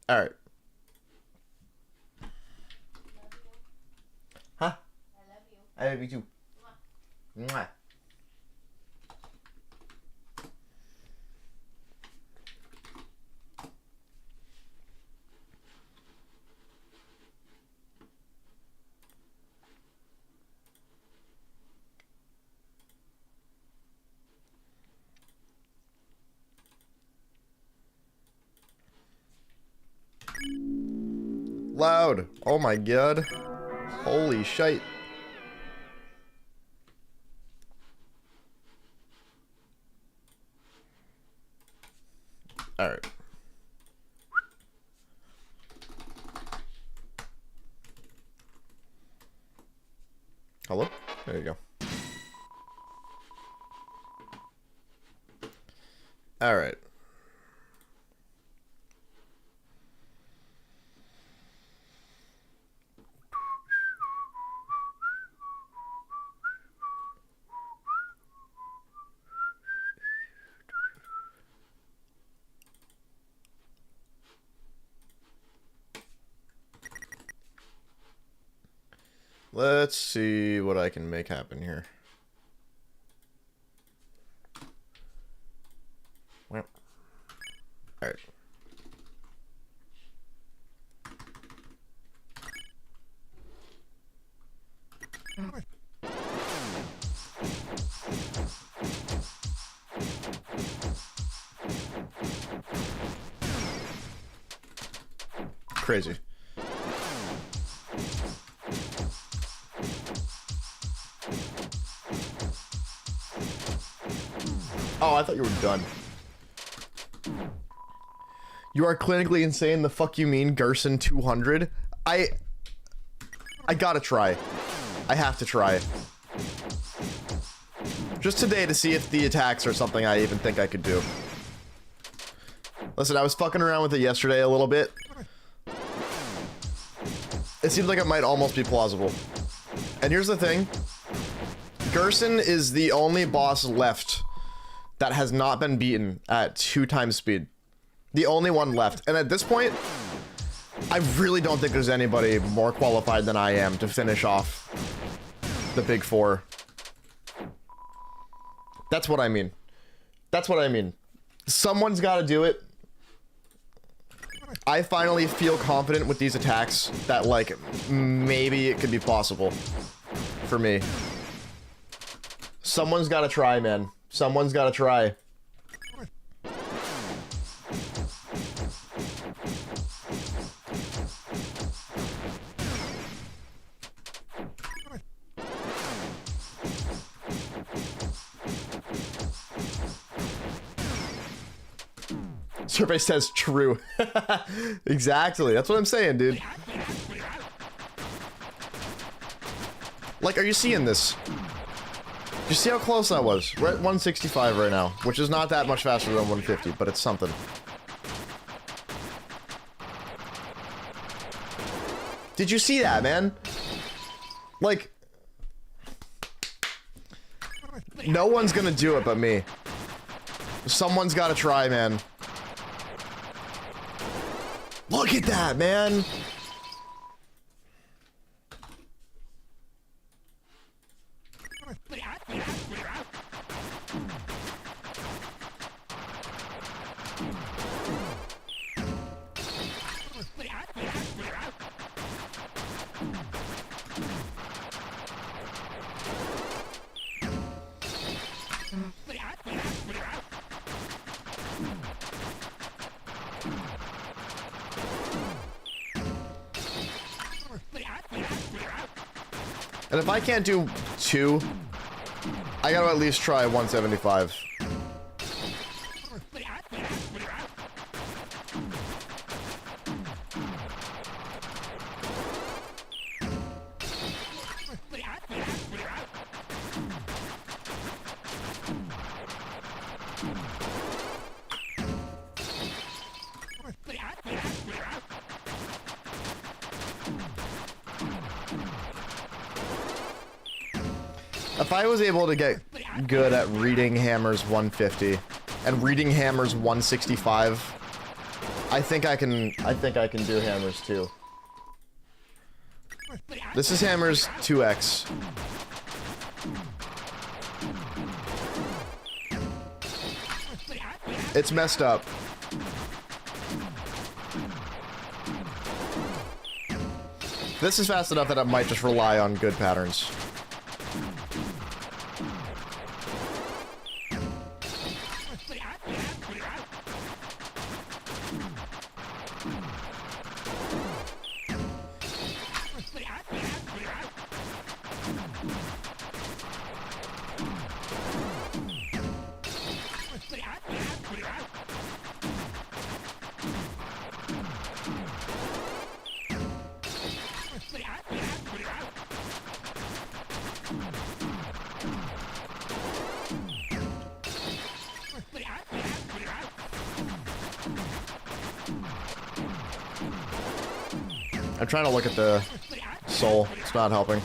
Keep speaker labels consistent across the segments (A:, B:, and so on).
A: All right. Huh? I love you too. Mwah. Loud. Oh my god. Holy shite. Alright. Hello? There you go. Alright. Let's see what I can make happen here. Well, all right. Crazy. Oh, I thought you were done. You are clinically insane. The fuck you mean, Gerson 200? I gotta try. I have to try. Just today to see if the attacks are something I even think I could do. Listen, I was fucking around with it yesterday a little bit. It seems like it might almost be plausible. And here's the thing. Gerson is the only boss left that has not been beaten at 2 times speed. The only one left. And at this point, I really don't think there's anybody more qualified than I am to finish off the big 4. That's what I mean. That's what I mean. Someone's got to do it. I finally feel confident with these attacks that, like, maybe it could be possible for me. Someone's got to try, man. Someone's got to try. Survey says true. Exactly. That's what I'm saying, dude. Like, are you seeing this? You see how close I was? We're at 165 right now, which is not that much faster than 150, but it's something. Did you see that, man? Like, no one's gonna do it but me. Someone's gotta try, man. Look at that, man! And if I can't do 2, I gotta at least try 175. If I was able to get good at reading Hammer's 150 and reading Hammer's 165, I think I can do hammers too. This is hammers 2x. It's messed up. This is fast enough that I might just rely on good patterns. I'm trying to look at the soul. It's not helping.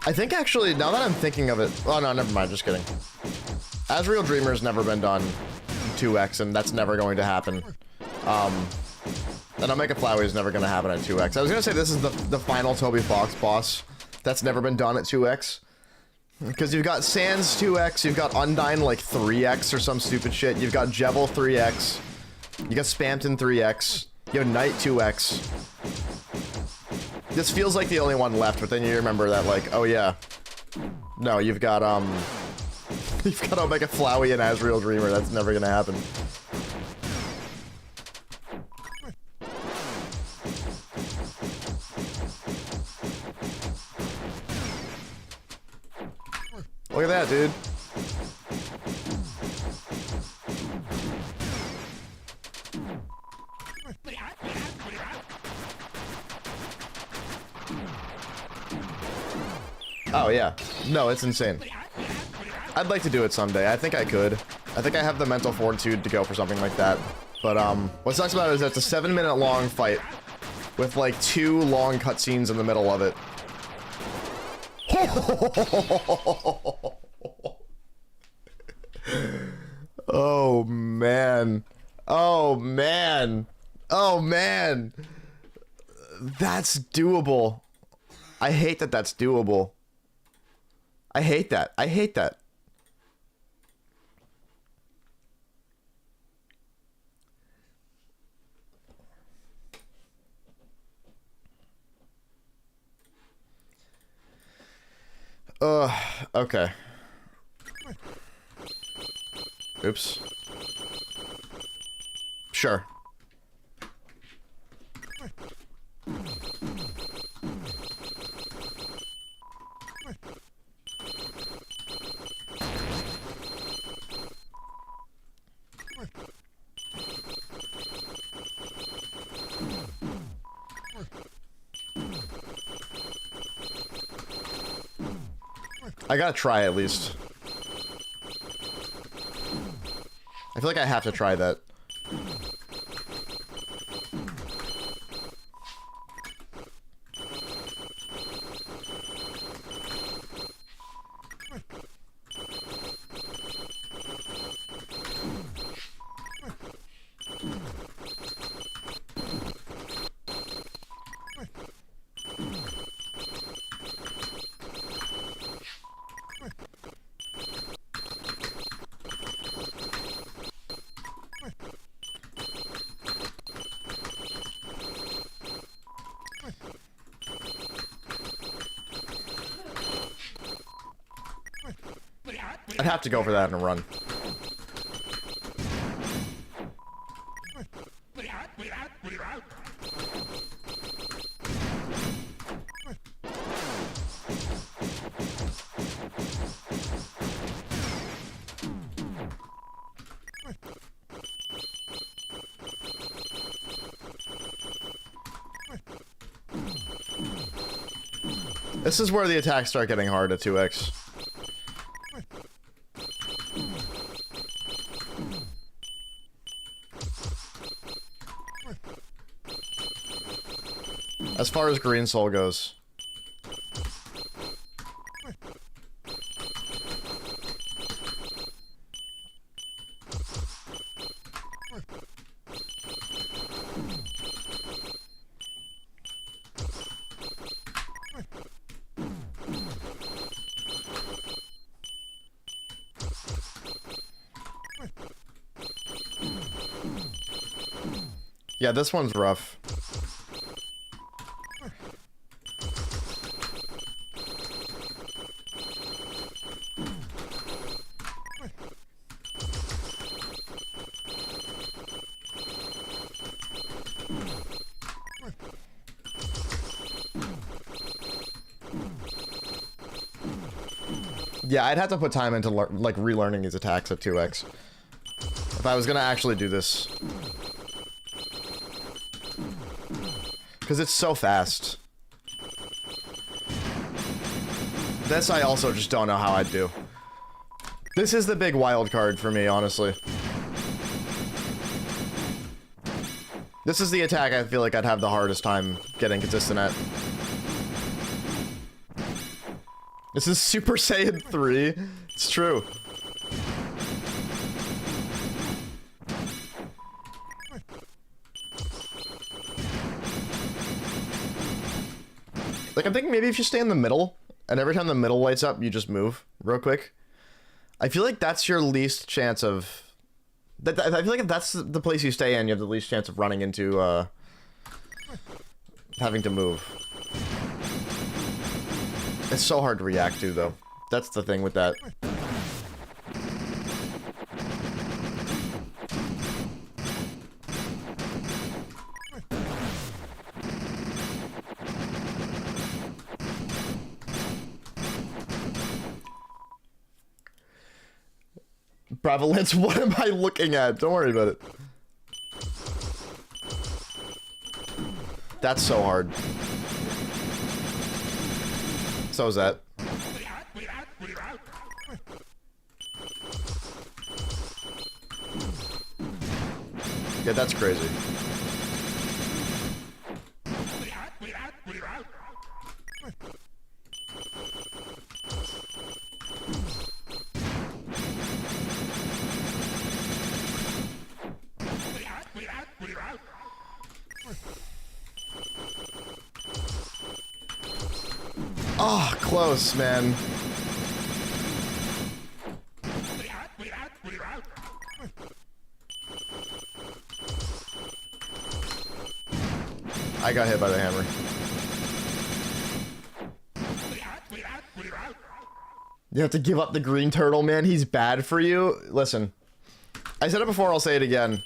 A: I think actually, now that I'm thinking of it... Oh no, never mind, just kidding. Asriel Dreamer's never been done 2x, and that's never going to happen. And Omega Flowey is never going to happen at 2x. I was going to say this is the final Toby Fox boss that's never been done at 2x. Because you've got Sans 2x, you've got Undyne like 3x or some stupid shit, you've got Jebel 3x, you got Spamton 3x, you have Knight 2x. This feels like the only one left, but then you remember that, like, oh yeah. No, you've got, you've got Omega Flowey and Asriel Dreamer. That's never gonna happen. Look at that, dude. Oh, yeah. No, it's insane. I'd like to do it someday. I think I could. I think I have the mental fortitude to go for something like that. But, what sucks about it is that it's a 7-minute long fight with, like, 2 long cutscenes in the middle of it. Oh, man. Oh, man. Oh, man. That's doable. I hate that that's doable. I hate that. I hate that. Okay. Oops. Sure. I gotta try at least. I feel like I have to try that. I'd have to go for that in a run. This is where the attacks start getting hard at 2x. As far as Green Soul goes. Yeah, this one's rough. Yeah, I'd have to put time into like relearning these attacks at 2x if I was gonna actually do this. Because it's so fast. This I also just don't know how I'd do. This is the big wild card for me, honestly. This is the attack I feel like I'd have the hardest time getting consistent at. This is Super Saiyan 3. It's true. Like, I'm thinking maybe if you stay in the middle, and every time the middle lights up, you just move real quick. I feel like that's your least chance of... I feel like if that's the place you stay in, you have the least chance of running into, having to move. It's so hard to react to, though. That's the thing with that. Prevalence, what am I looking at? Don't worry about it. That's so hard. So is that. Yeah, that's crazy. Oh, close, man. I got hit by the hammer. You have to give up the green turtle, man. He's bad for you. Listen, I said it before, I'll say it again.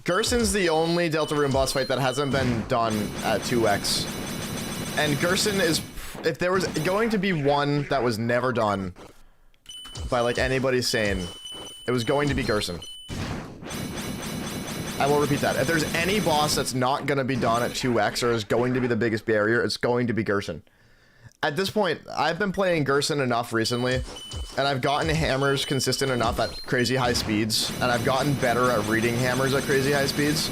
A: Gerson's the only Deltarune boss fight that hasn't been done at 2x. And Gerson is... If there was going to be one that was never done by, like, anybody sane, it was going to be Gerson. I will repeat that. If there's any boss that's not going to be done at 2x or is going to be the biggest barrier, it's going to be Gerson. At this point, I've been playing Gerson enough recently, and I've gotten hammers consistent enough at crazy high speeds, and I've gotten better at reading hammers at crazy high speeds.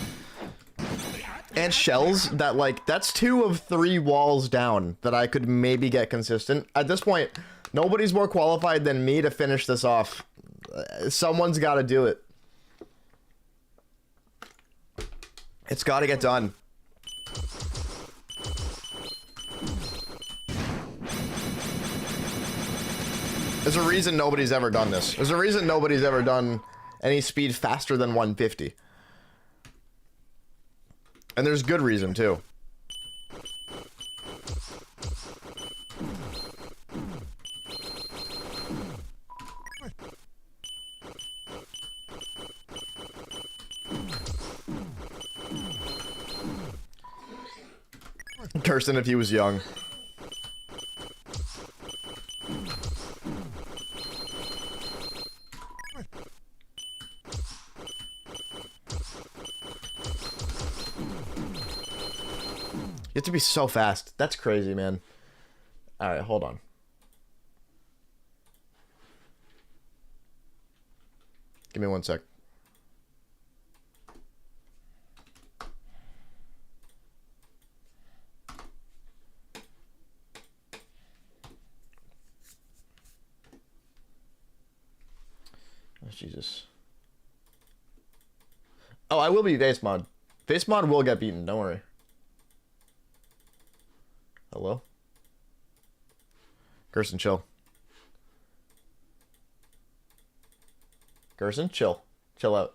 A: And shells that, like, that's 2 of 3 walls down that I could maybe get consistent. At this point, nobody's more qualified than me to finish this off. Someone's got to do it. It's got to get done. There's a reason nobody's ever done this. There's a reason nobody's ever done any speed faster than 150. And there's good reason, too. Kirsten if he was young. You have to be so fast. That's crazy, man. Alright, hold on. Give me 1 sec. Oh, Jesus. Oh, I will be Face Mod. Face Mod will get beaten, don't worry. Hello? Gerson, chill. Gerson, chill. Chill out.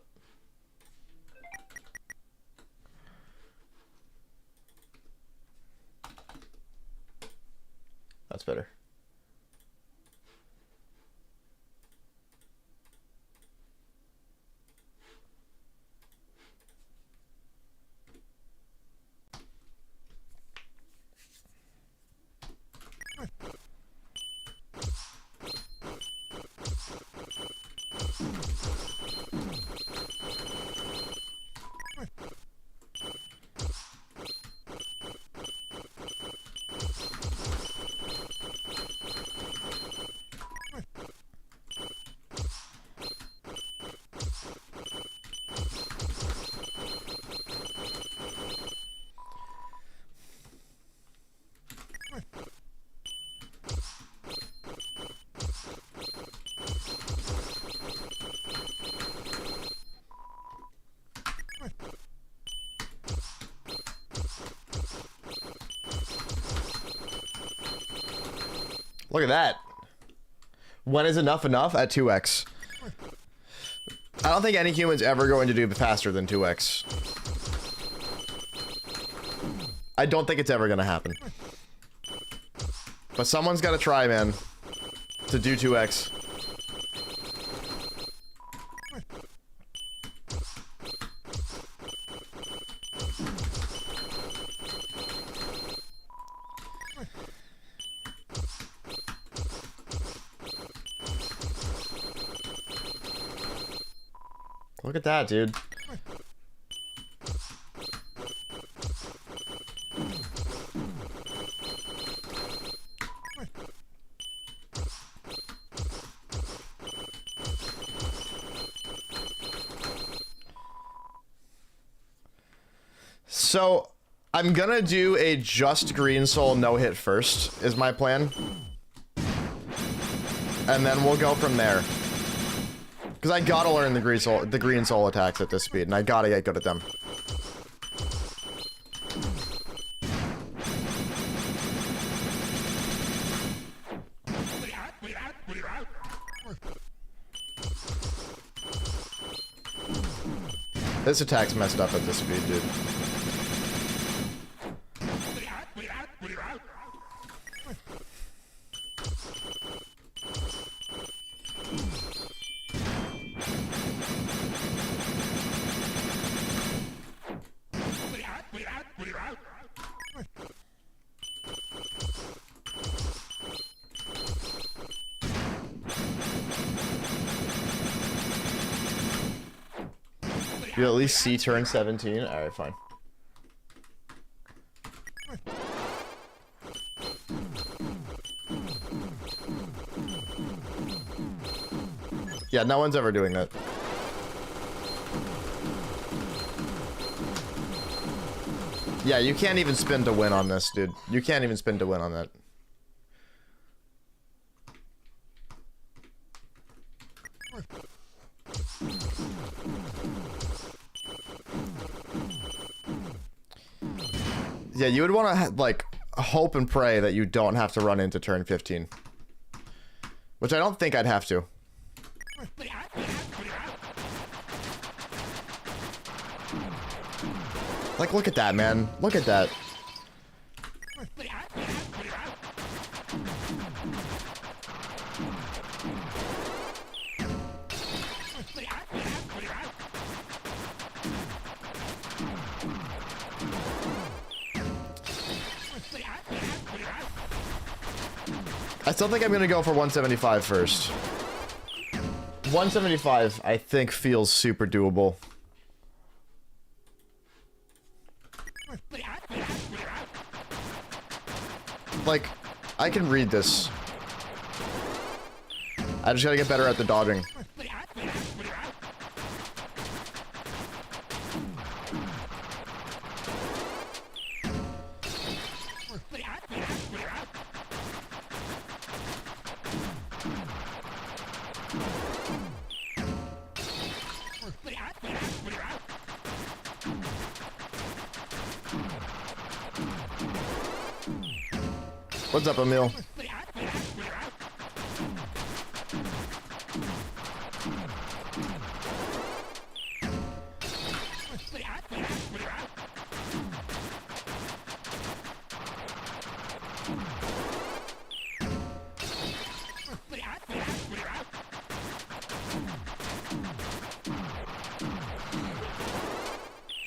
A: That's better. Look at that. When is enough enough? At 2x. I don't think any human's ever going to do faster than 2x. I don't think it's ever going to happen. But someone's got to try, man, to do 2x. Look at that, dude. So, I'm gonna do a just Green Soul no-hit first, is my plan. And then we'll go from there. Because I gotta learn the green soul attacks at this speed, and I gotta get good at them. This attack's messed up at this speed, dude. You at least see turn 17? Alright, fine. Yeah, no one's ever doing that. Yeah, you can't even spin to win on this, dude. You can't even spin to win on that. Yeah, you would want to, like, hope and pray that you don't have to run into turn 15. Which I don't think I'd have to. Like, look at that, man. Look at that. I still think I'm gonna go for 175 first. 175, I think, feels super doable. Like, I can read this. I just gotta get better at the dodging. What's up, Emil?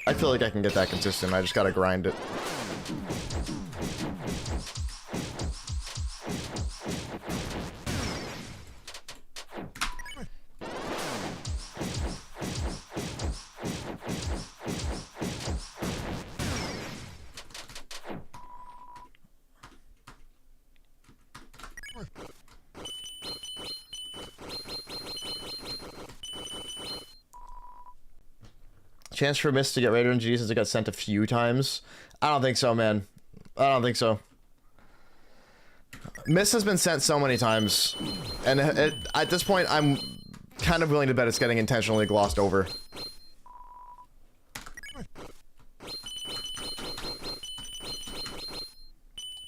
A: I feel like I can get that consistent. I just gotta grind it. Chance for Mist to get Raider and G since it got sent a few times? I don't think so, man. I don't think so. Mist has been sent so many times. And at this point, I'm kind of willing to bet it's getting intentionally glossed over.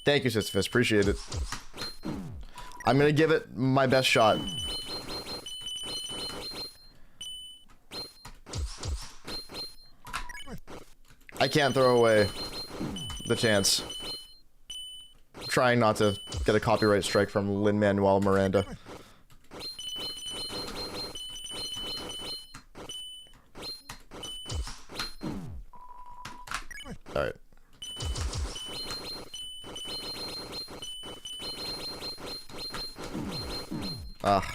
A: Thank you, Sisyphus. Appreciate it. I'm gonna give it my best shot. I can't throw away the chance. I'm trying not to get a copyright strike from Lin-Manuel Miranda. Alright. Ah.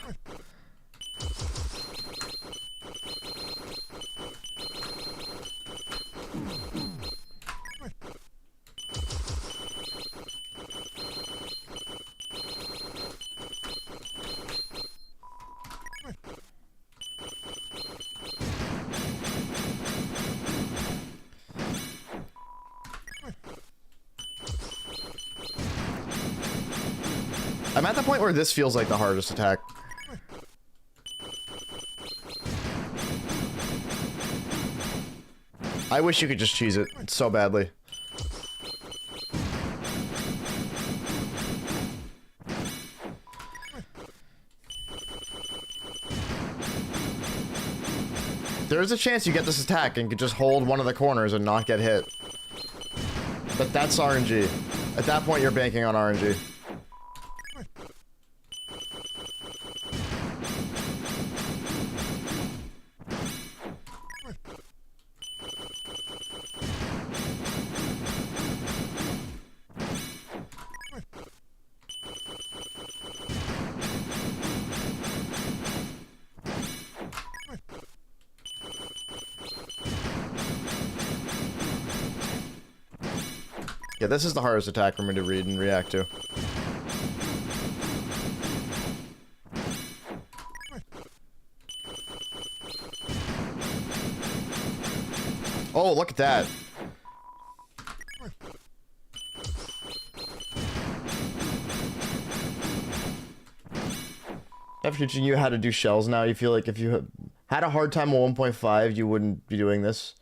A: I'm at the point where this feels like the hardest attack. I wish you could just cheese it so badly. There's a chance you get this attack and could just hold one of the corners and not get hit. But that's RNG. At that point, you're banking on RNG. Yeah, this is the hardest attack for me to read and react to. Oh, look at that. After teaching you how to do shells now, you feel like if you had a hard time with 1.5, you wouldn't be doing this.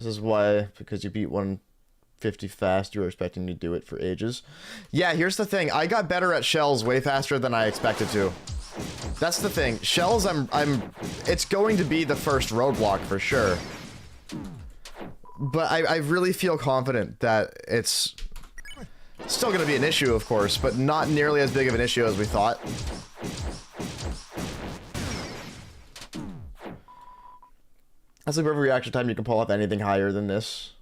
A: This is why, because you beat 150 fast, you were expecting to do it for ages. Yeah, here's the thing. I got better at shells way faster than I expected to. That's the thing. Shells, it's going to be the first roadblock for sure. But I really feel confident that it's still going to be an issue, of course, but not nearly as big of an issue as we thought. That's like every reaction time you can pull off anything higher than this.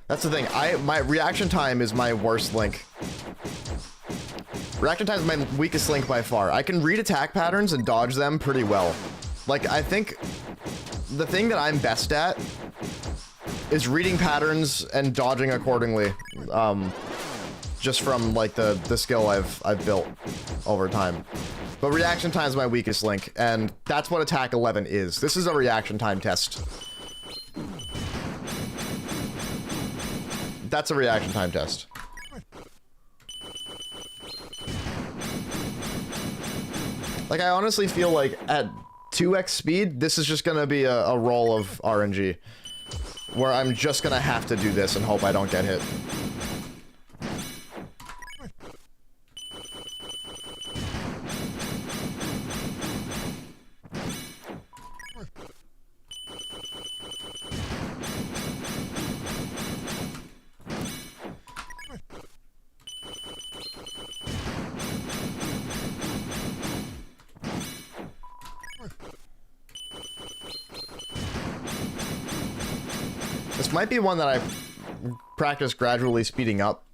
A: That's the thing. My reaction time is my worst link. Reaction time is my weakest link by far. I can read attack patterns and dodge them pretty well. Like, I think the thing that I'm best at is reading patterns and dodging accordingly. Just from, like, the skill I've built over time. But reaction time is my weakest link, and that's what attack 11 is. This is a reaction time test. That's a reaction time test. Like, I honestly feel like at 2x speed, this is just gonna be a roll of RNG. Where I'm just gonna have to do this and hope I don't get hit. This might be one that I practice gradually speeding up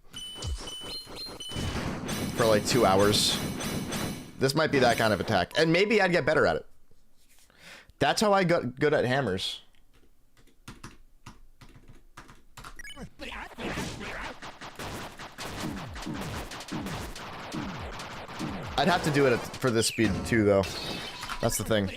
A: for like 2 hours. This might be that kind of attack. And maybe I'd get better at it. That's how I got good at hammers. I'd have to do it for this speed too, though. That's the thing.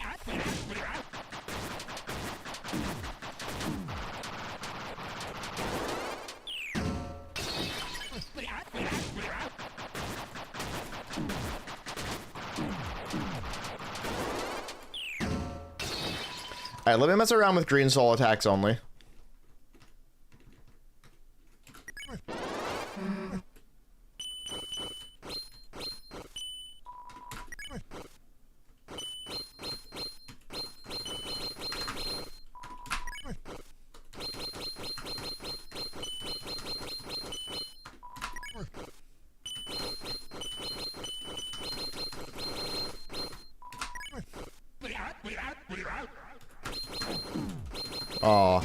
A: Alright, let me mess around with green soul attacks only. Aw.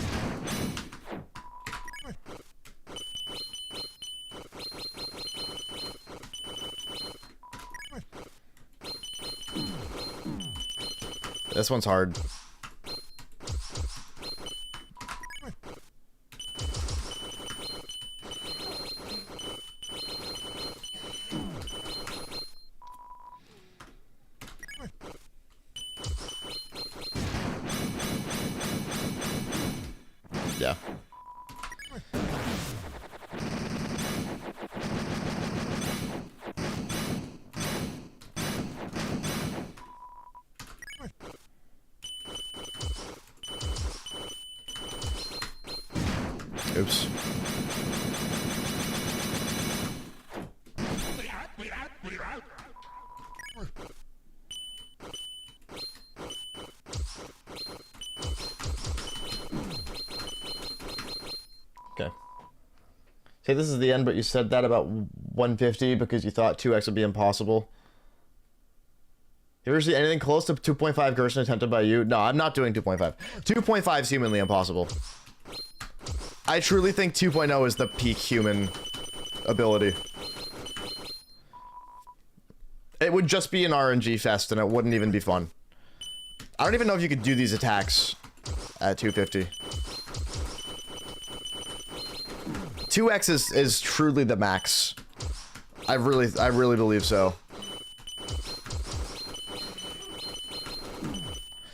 A: This one's hard. Yeah. Oops. Okay. Say this is the end, but you said that about 150 because you thought 2x would be impossible. You ever see anything close to 2.5 Gerson attempted by you? No, I'm not doing 2.5. 2.5 is humanly impossible. I truly think 2.0 is the peak human ability. It would just be an RNG fest and it wouldn't even be fun. I don't even know if you could do these attacks at 250. 2x is truly the max. I really believe so.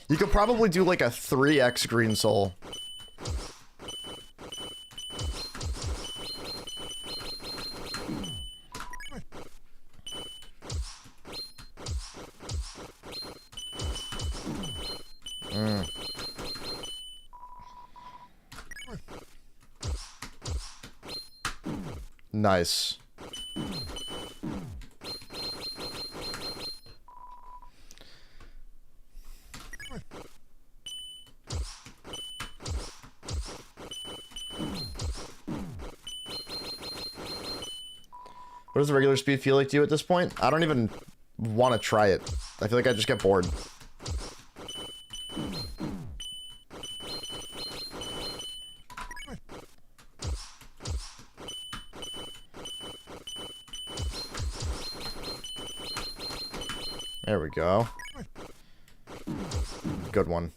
A: You could probably do like a 3x green soul. Nice. What does the regular speed feel like to you at this point? I don't even want to try it. I feel like I just get bored. go. Good one.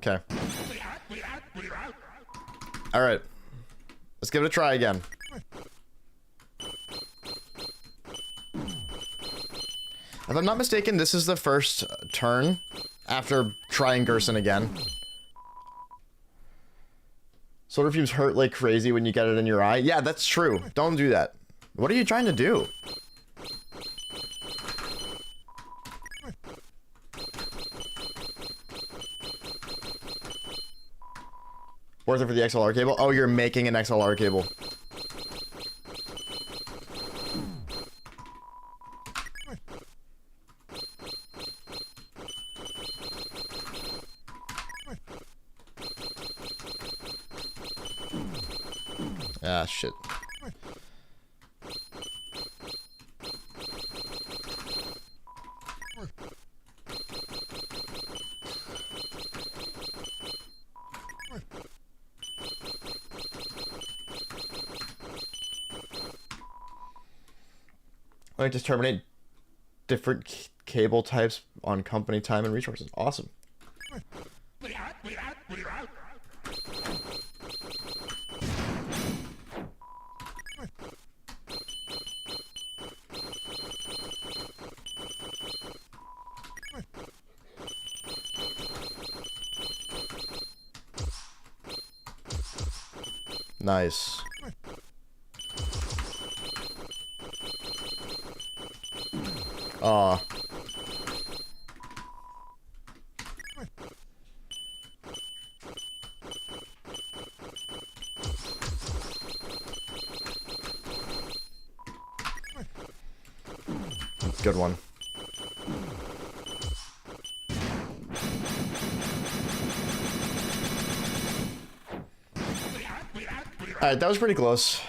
A: Okay. All right. Let's give it a try again. If I'm not mistaken, this is the first turn after trying Gerson again. Solar fumes hurt like crazy when you get it in your eye. Yeah, that's true. Don't do that. What are you trying to do? Worth it for the XLR cable? Oh, you're making an XLR cable. Ah, shit. Like, just terminate different cable types on company time and resources. Awesome. Nice. Aw. Good one. Alright, that was pretty close.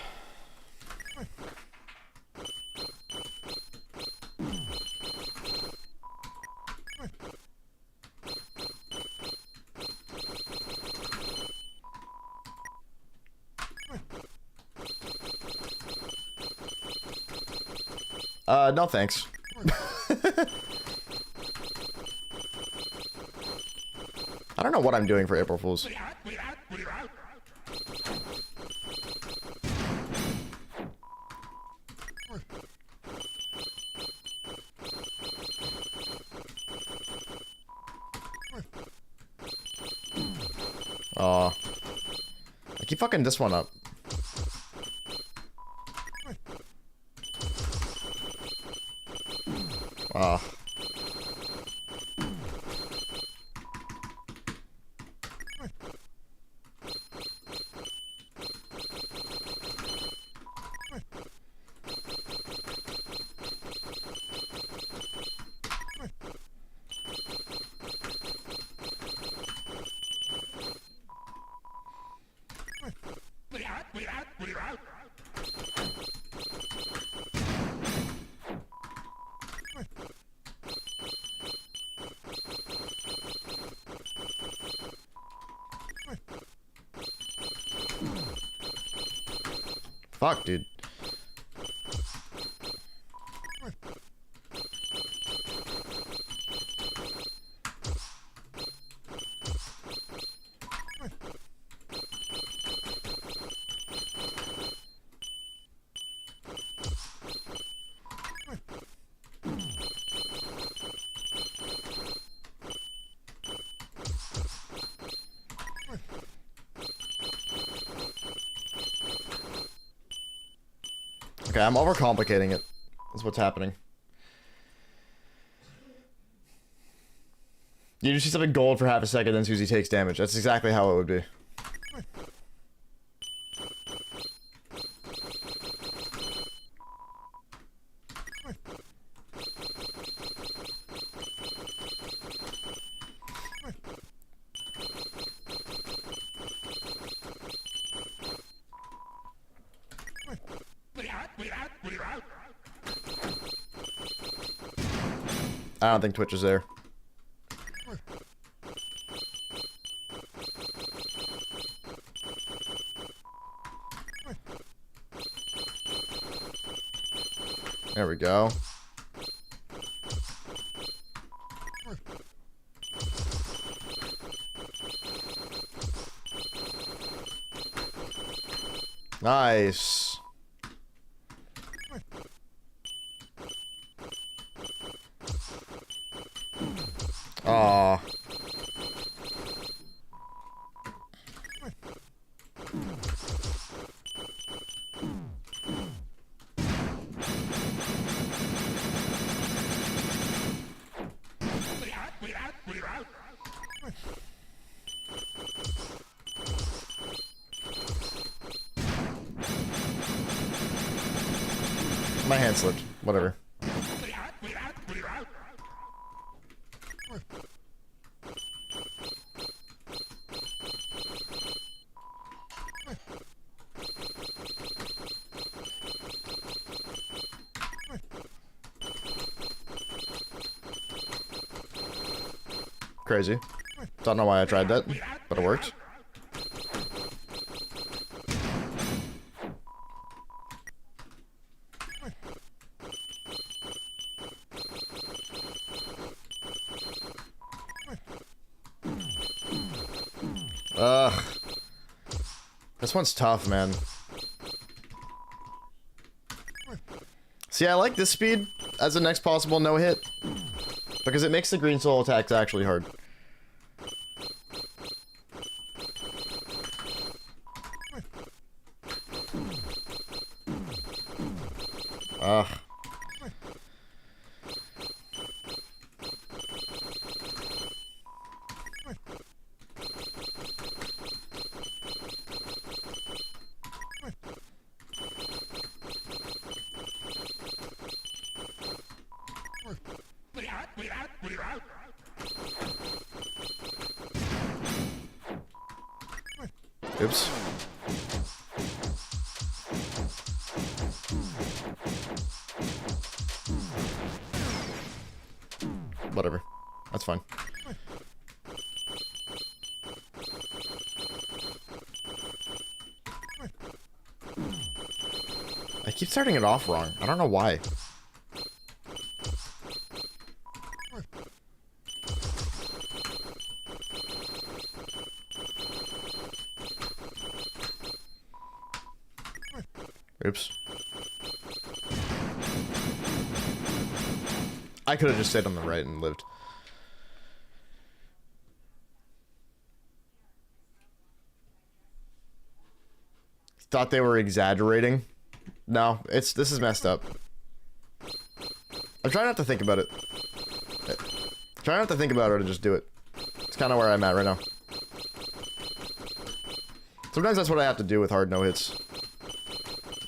A: No thanks. I don't know what I'm doing for April Fools. Aw. I keep fucking this one up. Aw. Fuck, dude. Okay, I'm overcomplicating it. That's what's happening. You just see something gold for half a second, then Susie takes damage. That's exactly how it would be. I don't think Twitch is there. There we go. Nice. Aw. My hand slipped. Whatever. Crazy. Don't know why I tried that, but it worked. Ugh. This one's tough, man. See, I like this speed as the next possible no-hit. Because it makes the green soul attacks actually hard. Ugh. Oops. Whatever. That's fine. I keep starting it off wrong. I don't know why. Oops. I could have just stayed on the right and lived. Thought they were exaggerating. No, this is messed up. I'm trying not to think about it. Try not to think about it and just do it. It's kind of where I'm at right now. Sometimes that's what I have to do with hard no-hits.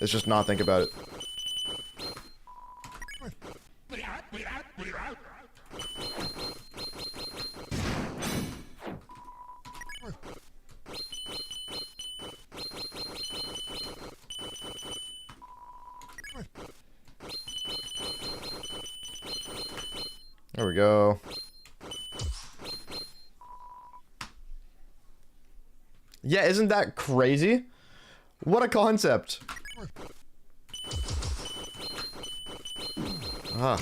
A: It's just not think about it. There we go. Yeah, isn't that crazy? What a concept. Ugh.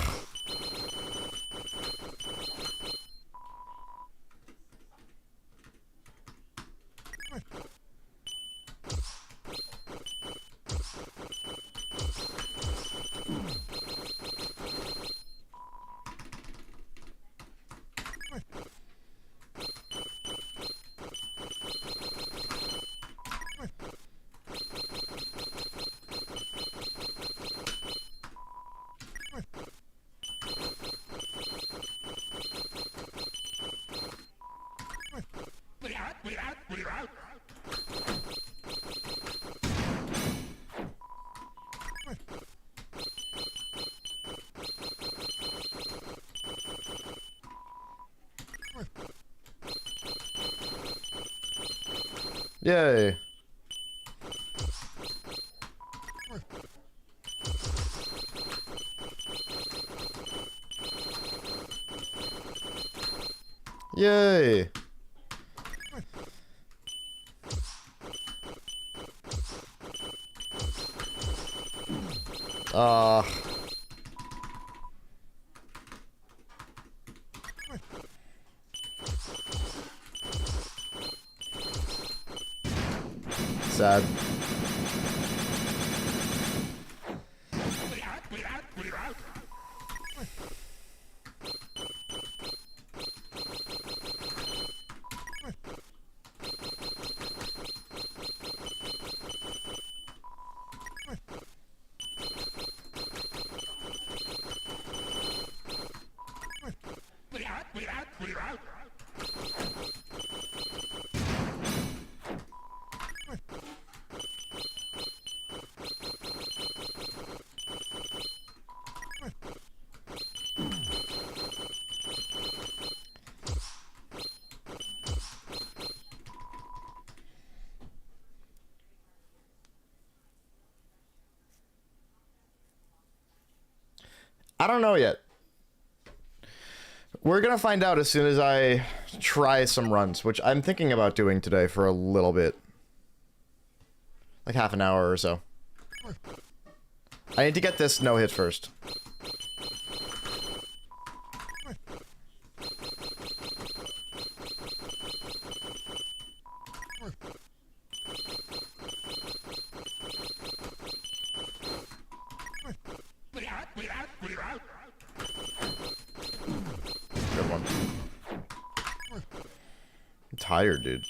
A: Yay. Yay. Sad. I don't know yet. We're gonna find out as soon as I try some runs, which I'm thinking about doing today for a little bit. Like half an hour or so. I need to get this no hit first. Good one. I'm tired, dude.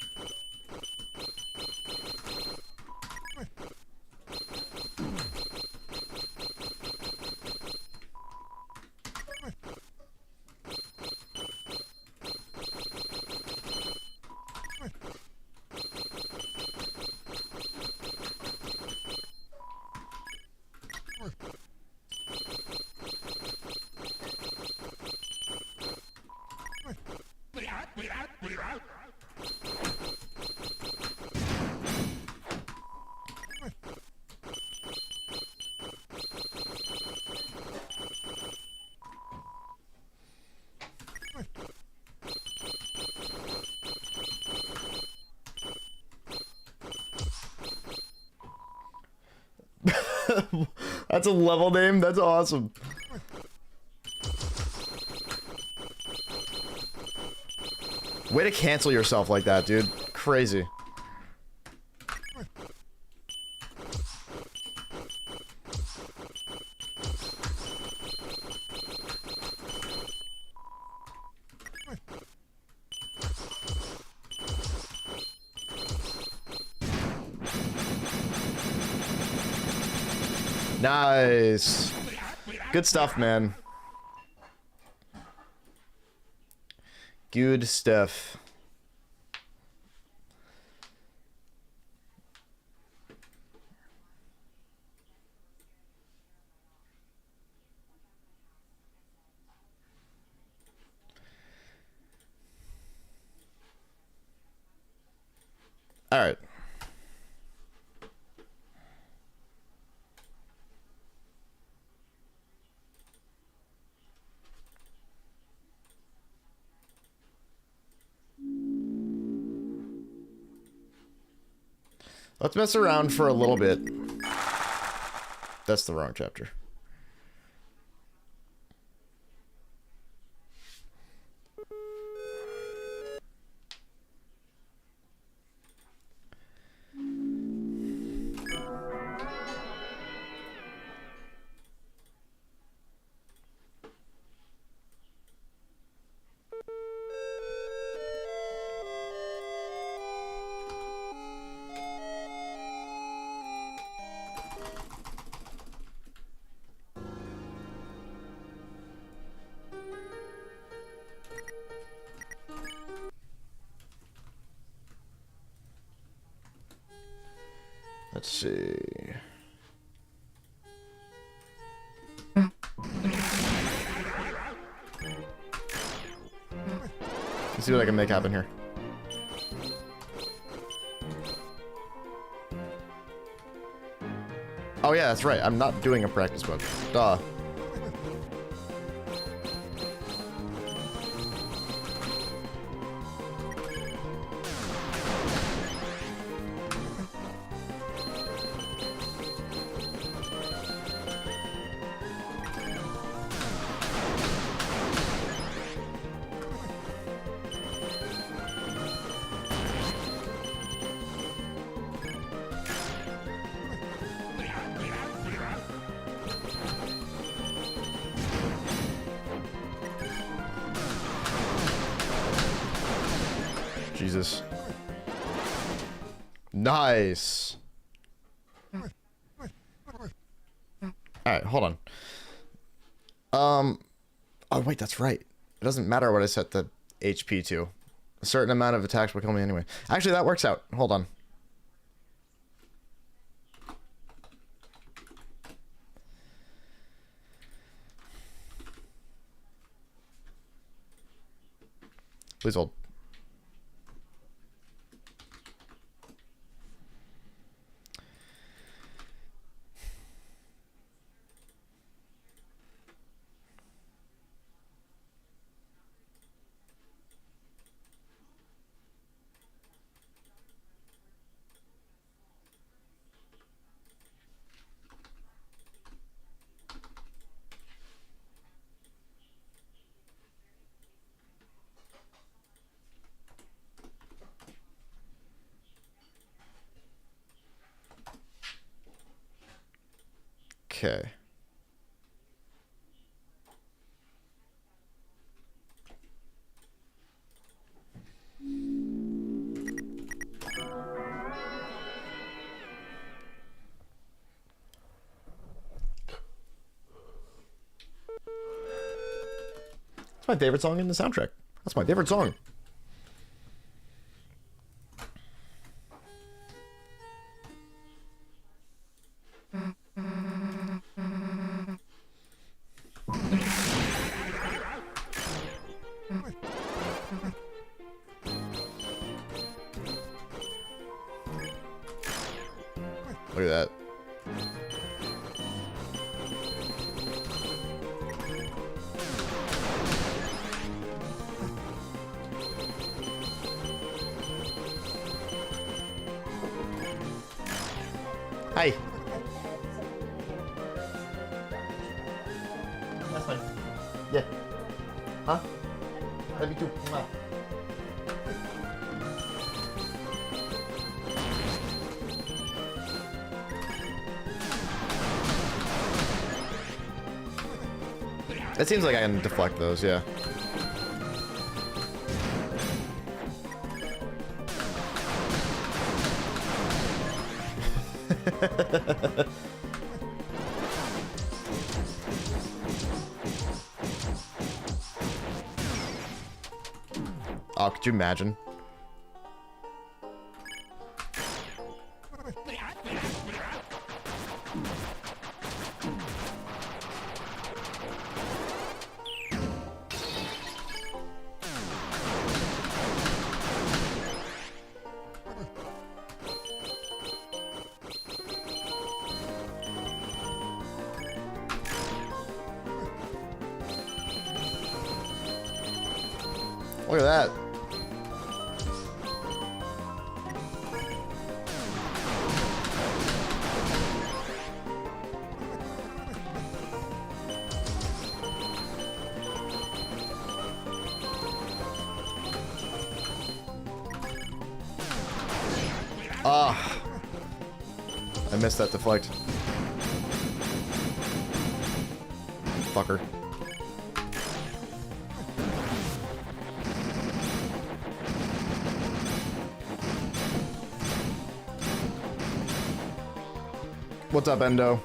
A: That's a level name? That's awesome. Way to cancel yourself like that, dude. Crazy. Nice. Good stuff, man. Good stuff. All right. Let's mess around for a little bit. That's the wrong chapter. Let's see. Let's see what I can make happen here. Oh yeah, that's right. I'm not doing a practice mode. Duh. Jesus. Nice. Alright, hold on. Oh wait, that's right. It doesn't matter what I set the HP to. A certain amount of attacks will kill me anyway. Actually, that works out. Hold on. Please hold. Okay. That's my favorite song in the soundtrack. That's my favorite song. Look at that. Hi. That's fine. Yeah. Huh? Love you too. Mwah. It seems like I can deflect those, yeah. Oh, could you imagine? Look at that. Ah. I missed that deflect. Fucker. What's up, Endo?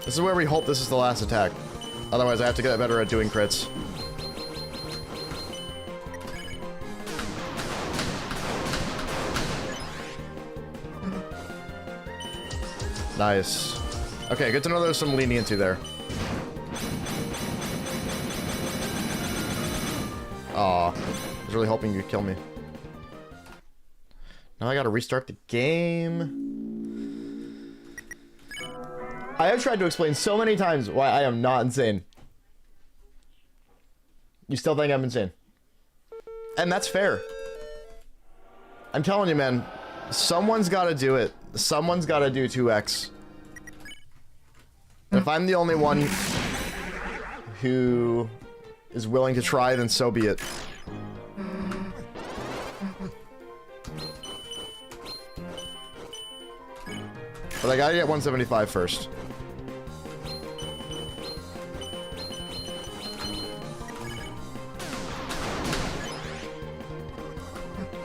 A: This is where we hope this is the last attack. Otherwise, I have to get better at doing crits. Nice. Okay, good to know there's some leniency there. Aw. I was really hoping you'd kill me. Now I gotta restart the game. I have tried to explain so many times why I am not insane. You still think I'm insane. And that's fair. I'm telling you, man. Someone's gotta do it. Someone's gotta do 2x. And if I'm the only one who is willing to try, then so be it. But I gotta get 175 first.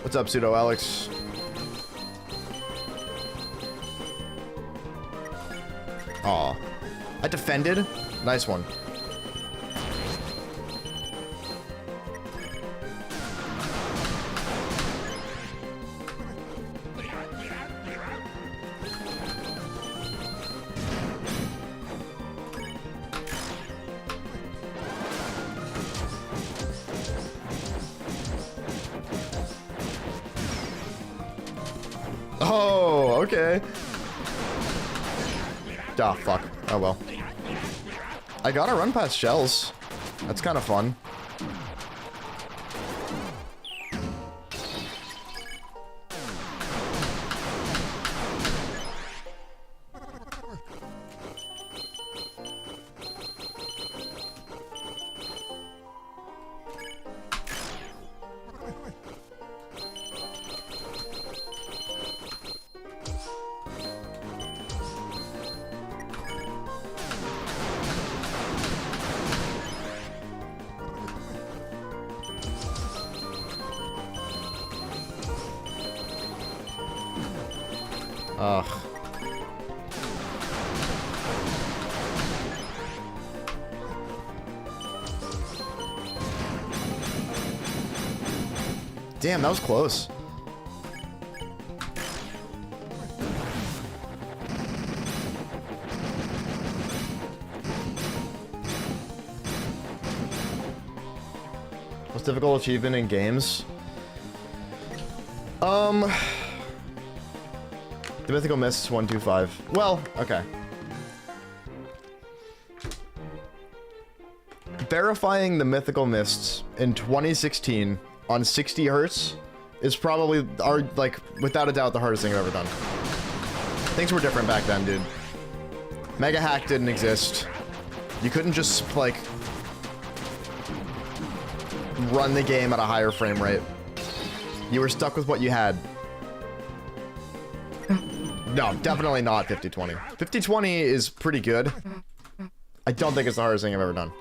A: What's up, Pseudo Alex? Aw. I defended? Nice one. Oh, okay. Ah, fuck. Oh, well. I gotta run past shells. That's kind of fun. Ugh. Damn, that was close. Most difficult achievement in games? The Mythical Mists 125. Well, okay. Verifying the Mythical Mists in 2016 on 60 hertz is probably, like, without a doubt, the hardest thing I've ever done. Things were different back then, dude. Mega Hack didn't exist. You couldn't just, like, run the game at a higher frame rate. You were stuck with what you had. No, definitely not 5020. 5020 is pretty good. I don't think it's the hardest thing I've ever done.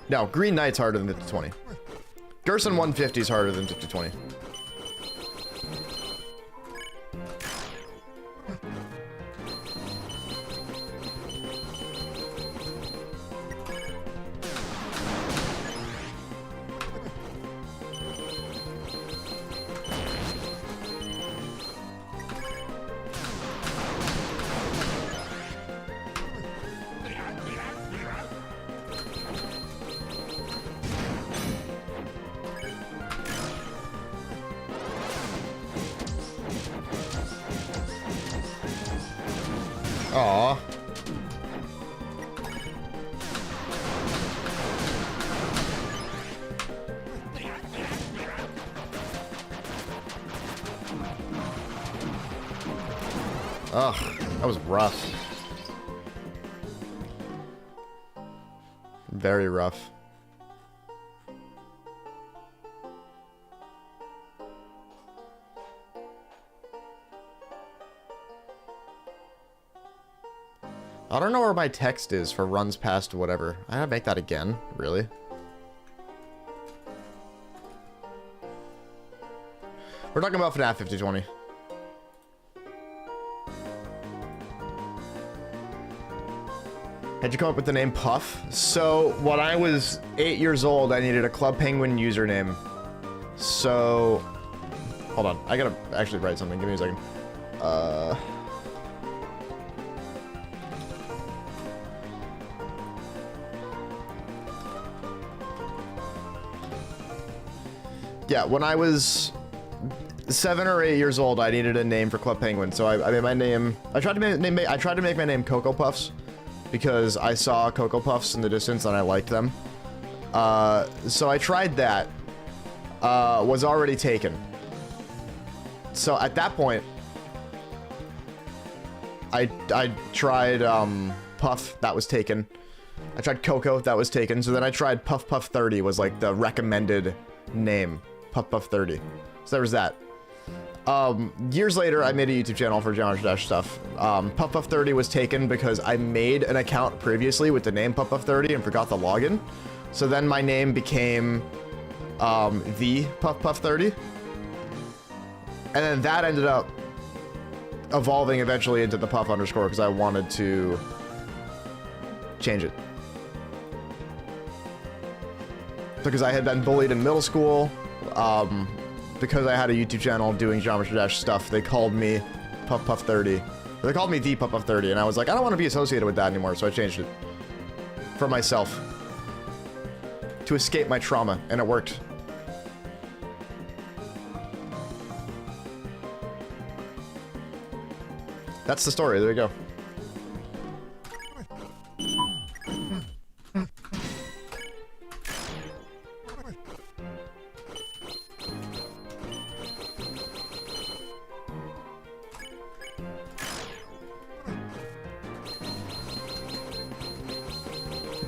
A: No, Green Knight's harder than 5020. Gerson 150 is harder than 5020. Aww. Ugh, that was rough. Very rough. I don't know where my text is for runs past whatever. I gotta make that again, really. We're talking about FNAF 5020. How'd you come up with the name Puff? So, when I was 8 years old, I needed a Club Penguin username. So, hold on. I gotta actually write something. Give me a second. Yeah, when I was 7 or 8 years old, I needed a name for Club Penguin, so I made my name. I tried to make my name Cocoa Puffs because I saw Cocoa Puffs in the distance and I liked them. So I tried that. Was already taken. So at that point, I tried Puff, that was taken. I tried Cocoa, that was taken. So then I tried Puff Puff 30 was like the recommended name, Puff Puff 30. So there was that. Years later, I made a YouTube channel for Geometry Dash stuff. Puff Puff 30 was taken because I made an account previously with the name Puff Puff 30 and forgot the login. So then my name became the Puff Puff 30. And then that ended up evolving eventually into the Puff underscore because I wanted to change it. Because I had been bullied in middle school. Because I had a YouTube channel doing Geometry Dash stuff, they called me Puff Puff 30. They called me the Puff Puff 30, and I was like, I don't want to be associated with that anymore, so I changed it. For myself. To escape my trauma, and it worked. That's the story, there you go.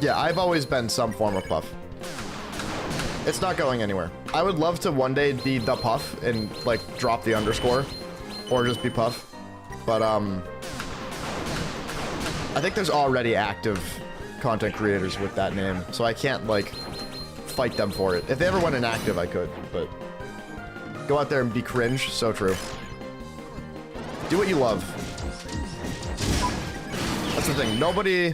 A: Yeah, I've always been some form of Puff. It's not going anywhere. I would love to one day be the Puff and, like, drop the underscore. Or just be Puff. But, I think there's already active content creators with that name. So I can't, like, fight them for it. If they ever went inactive, I could. But go out there and be cringe. So true. Do what you love. That's the thing. Nobody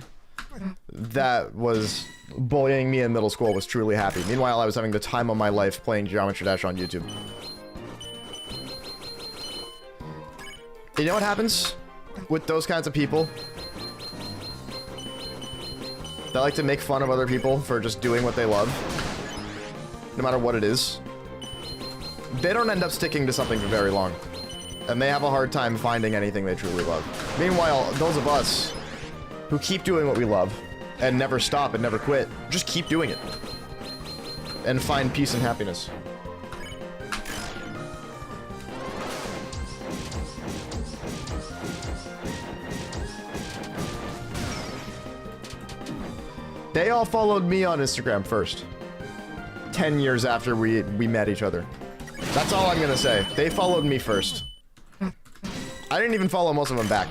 A: that was bullying me in middle school was truly happy. Meanwhile, I was having the time of my life playing Geometry Dash on YouTube. You know what happens with those kinds of people? They like to make fun of other people for just doing what they love. No matter what it is. They don't end up sticking to something for very long. And they have a hard time finding anything they truly love. Meanwhile, those of us who keep doing what we love and never stop and never quit, just keep doing it. And find peace and happiness. They all followed me on Instagram first. 10 years after we met each other. That's all I'm gonna say. They followed me first. I didn't even follow most of them back.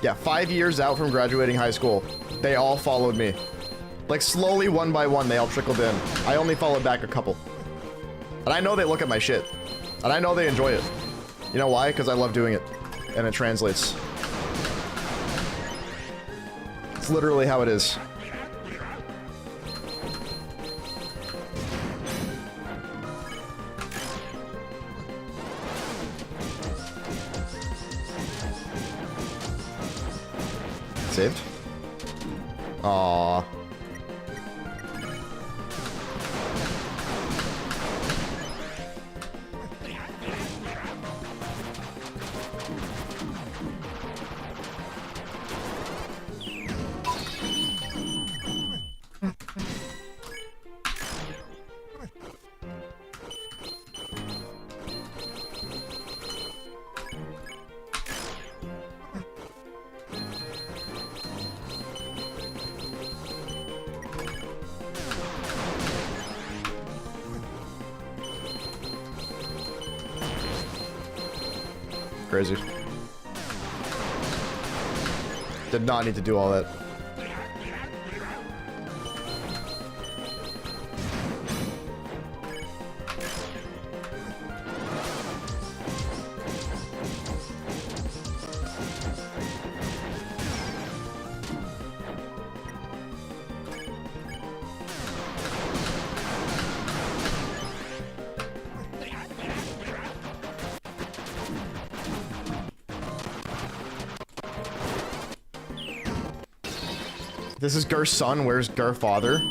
A: Yeah, 5 years out from graduating high school, they all followed me. Like, slowly, one by one, they all trickled in. I only followed back a couple. And I know they look at my shit. And I know they enjoy it. You know why? Because I love doing it. And it translates. It's literally how it is. Saved? Aww. Crazy. Did not need to do all that. This is Gar's son. Where's Gar father?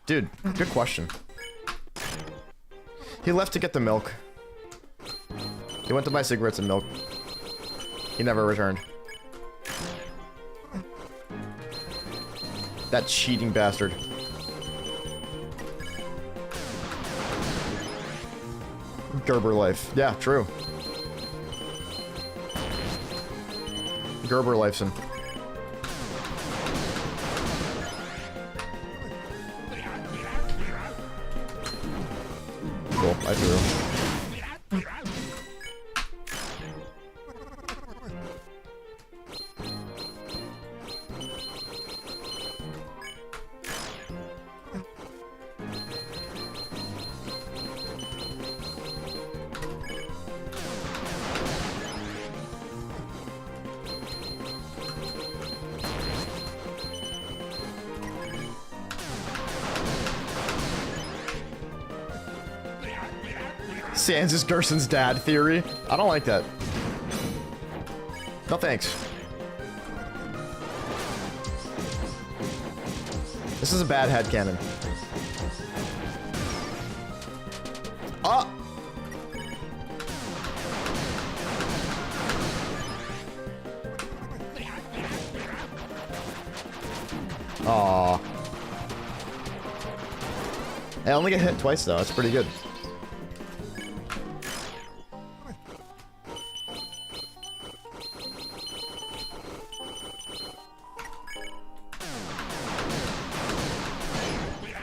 A: Dude, good question. He left to get the milk. He went to buy cigarettes and milk. He never returned. That cheating bastard. Gerber life. Yeah, true. Gerber lifeson. Cool, I threw. Sans is Gerson's dad theory. I don't like that. No thanks. This is a bad headcanon. Ah! Aww. I only get hit twice though, that's pretty good.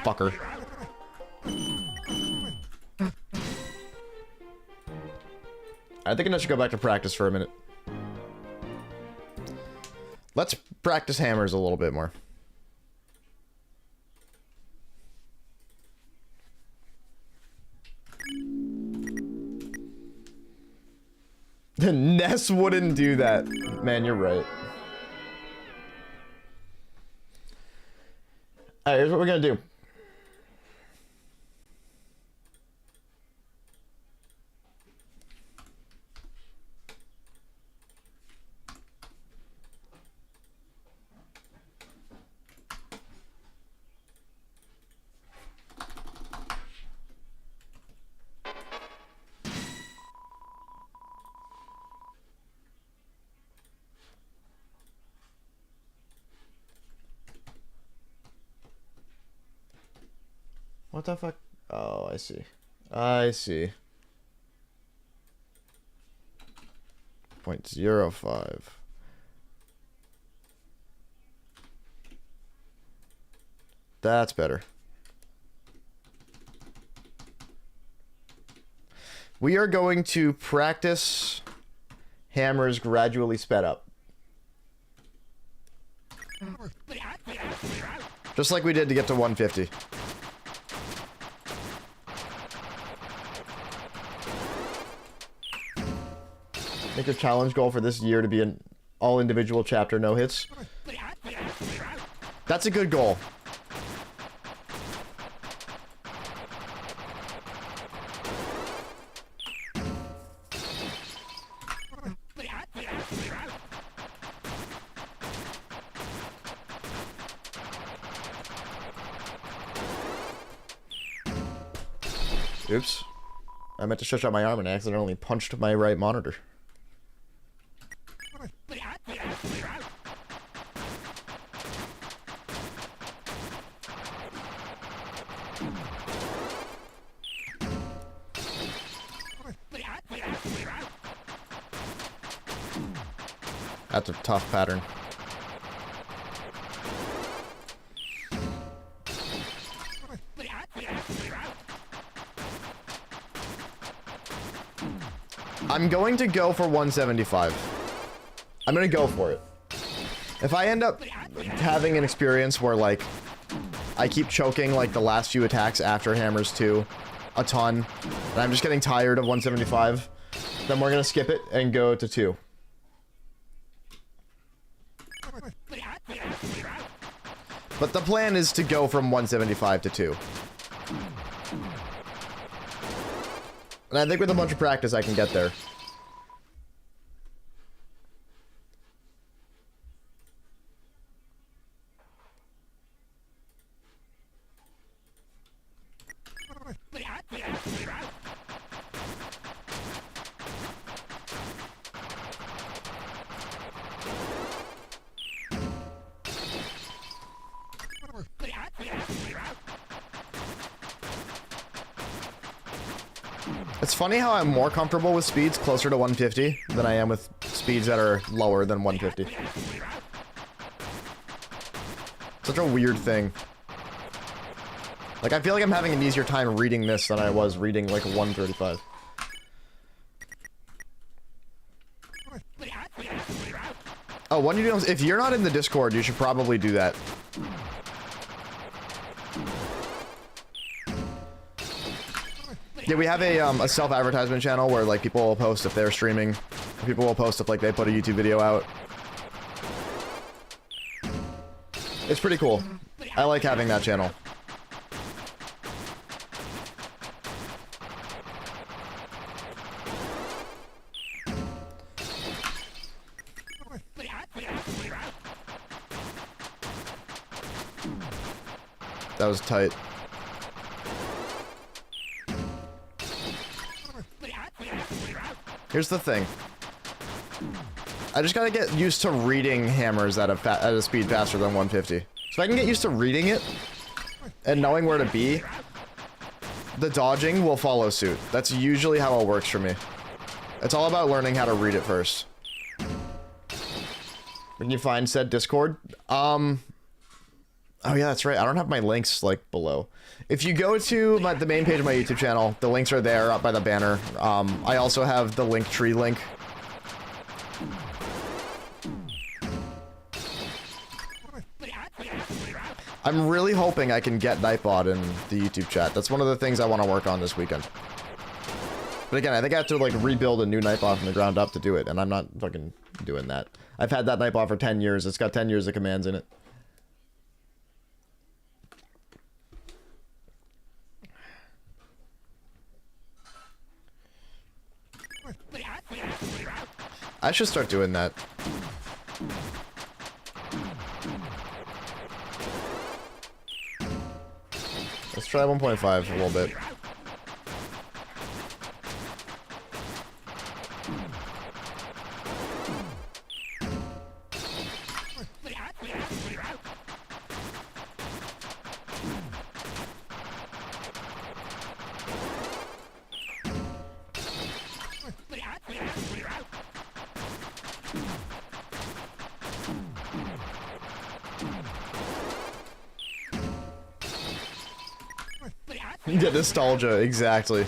A: Fucker. I think I should go back to practice for a minute. Let's practice hammers a little bit more. Ness wouldn't do that. Man, you're right. Alright, here's what we're gonna do. What the fuck? Oh, I see. I see. 0.05. That's better. We are going to practice hammers gradually sped up. Just like we did to get to 150. Make your challenge goal for this year to be an all individual chapter no hits. That's a good goal. Oops. I meant to stretch out my arm and I accidentally punched my right monitor. That's a tough pattern. I'm going to go for 175. I'm gonna go for it. If I end up having an experience where, like, I keep choking, like, the last few attacks after hammers 2 a ton, and I'm just getting tired of 175, then we're gonna skip it and go to 2. But the plan is to go from 175 to 2. And I think with a bunch of practice I can get there. It's funny how I'm more comfortable with speeds closer to 150 than I am with speeds that are lower than 150. Such a weird thing. Like, I feel like I'm having an easier time reading this than I was reading, like, 135. Oh, one you do, if you're not in the Discord, you should probably do that. Yeah, we have a self-advertisement channel where, like, people will post if they're streaming. People will post if, like, they put a YouTube video out. It's pretty cool. I like having that channel. That was tight. Here's the thing. I just gotta get used to reading hammers at a speed faster than 150. So if I can get used to reading it and knowing where to be, the dodging will follow suit. That's usually how it works for me. It's all about learning how to read it first. When you find said Discord, oh yeah, that's right. I don't have my links, like, below. If you go to the main page of my YouTube channel, the links are there up by the banner. I also have the Linktree link. I'm really hoping I can get Nightbot in the YouTube chat. That's one of the things I want to work on this weekend. But again, I think I have to, like, rebuild a new Nightbot from the ground up to do it, and I'm not fucking doing that. I've had that Nightbot for 10 years. It's got 10 years of commands in it. I should start doing that. Let's try 1.5 a little bit. Yeah, nostalgia, exactly.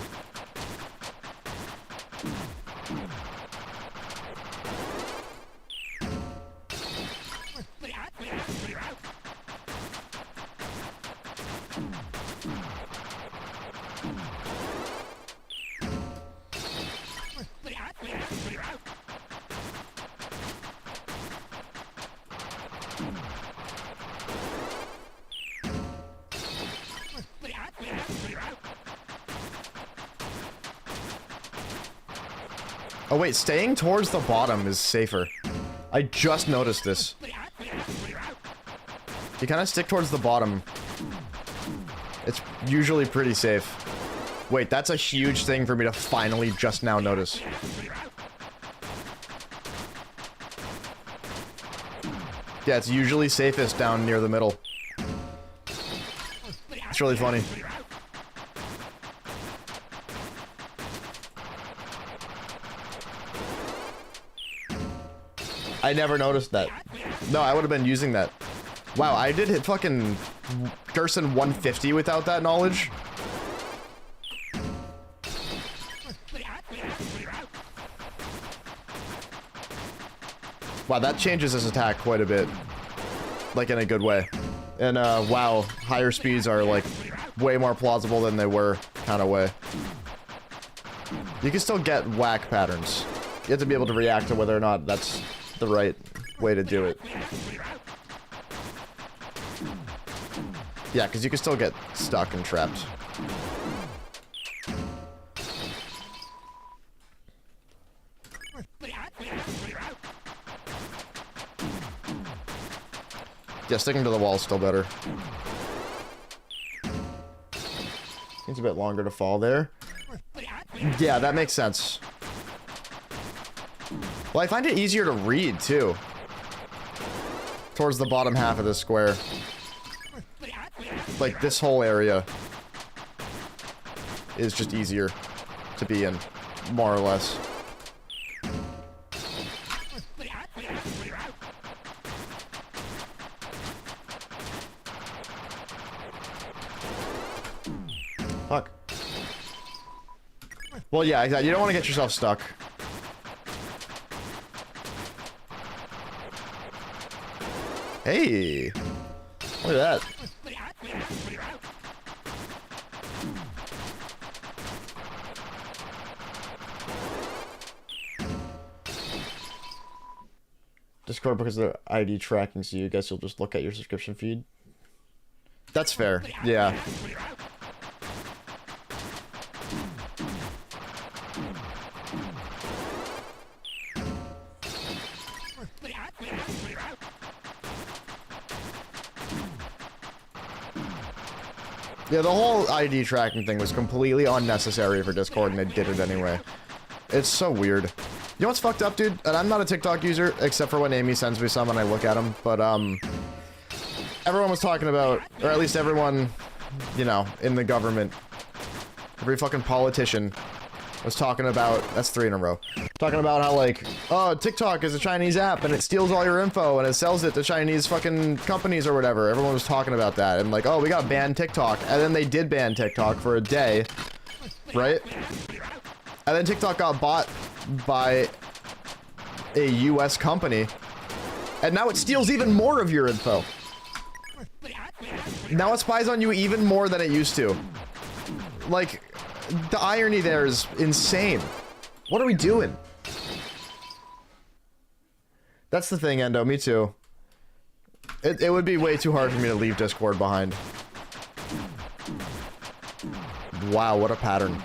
A: Oh wait, staying towards the bottom is safer. I just noticed this. You kind of stick towards the bottom. It's usually pretty safe. Wait, that's a huge thing for me to finally just now notice. Yeah, it's usually safest down near the middle. It's really funny. I never noticed that. No, I would have been using that. Wow, I did hit fucking Gerson 150 without that knowledge. Wow, that changes his attack quite a bit. Like, in a good way. And, wow, higher speeds are, like, way more plausible than they were, kind of way. You can still get whack patterns. You have to be able to react to whether or not that's the right way to do it. Yeah, because you can still get stuck and trapped. Yeah, sticking to the wall is still better. It's a bit longer to fall there. Yeah, that makes sense. Well, I find it easier to read, too. Towards the bottom half of this square. Like, this whole area is just easier to be in, more or less. Fuck. Well, yeah, exactly. You don't want to get yourself stuck. Hey! Look at that. Discord because of the ID tracking, so you guess you'll just look at your subscription feed. That's fair. Yeah. Yeah, the whole ID tracking thing was completely unnecessary for Discord, and they did it anyway. It's so weird. You know what's fucked up, dude? And I'm not a TikTok user, except for when Amy sends me some and I look at them, but, everyone was talking about, or at least everyone, you know, in the government, every fucking politician was talking about, that's 3 in a row, talking about how, like, oh, TikTok is a Chinese app and it steals all your info and it sells it to Chinese fucking companies or whatever. Everyone was talking about that and like, oh, we gotta ban TikTok. And then they did ban TikTok for a day, right? And then TikTok got bought by a US company and now it steals even more of your info. Now it spies on you even more than it used to. Like, the irony there is insane. What are we doing? That's the thing, Endo. Me too. It would be way too hard for me to leave Discord behind. Wow, what a pattern.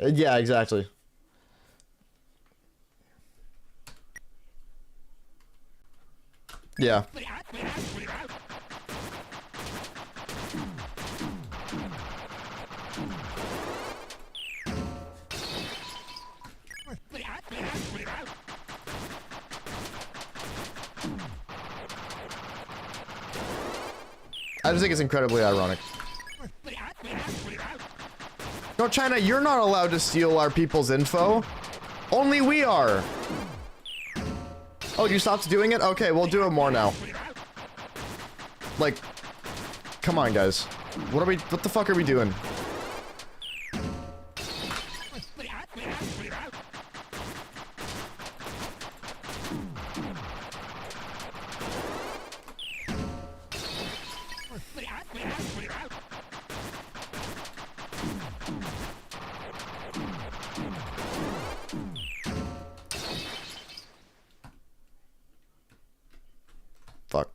A: Yeah, exactly. Yeah. I just think it's incredibly ironic. No, China, you're not allowed to steal our people's info. Only we are. Oh, you stopped doing it? Okay, we'll do it more now. Like, come on, guys. What the fuck are we doing? Fuck.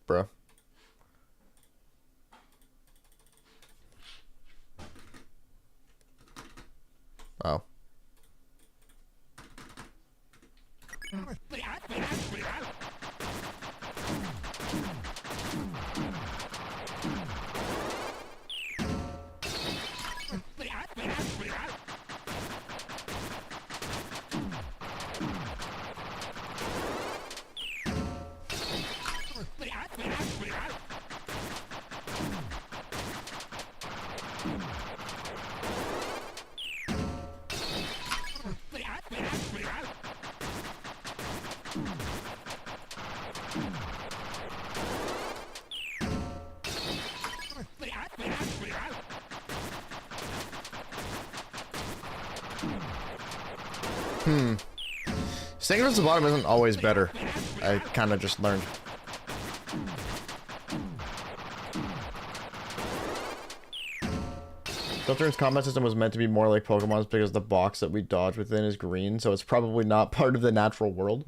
A: Bro. Oh. Staying towards the bottom isn't always better. I kind of just learned. Sheltering's combat system was meant to be more like Pokemon's because the box that we dodge within is green, so it's probably not part of the natural world.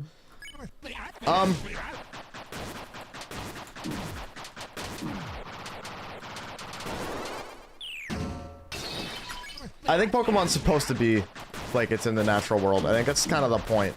A: I think Pokemon's supposed to be like it's in the natural world. I think that's kind of the point.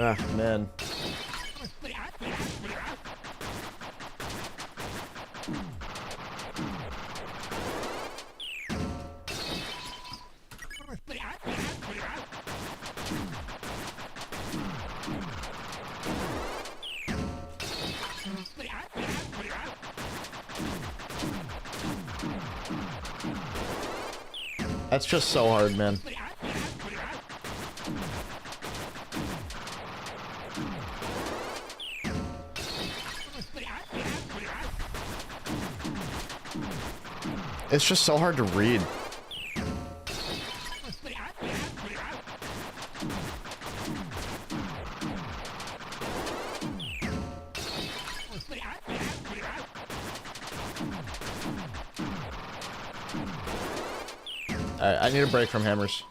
A: Ah, man. That's just so hard, man. It's just so hard to read. Alright, I need a break from hammers.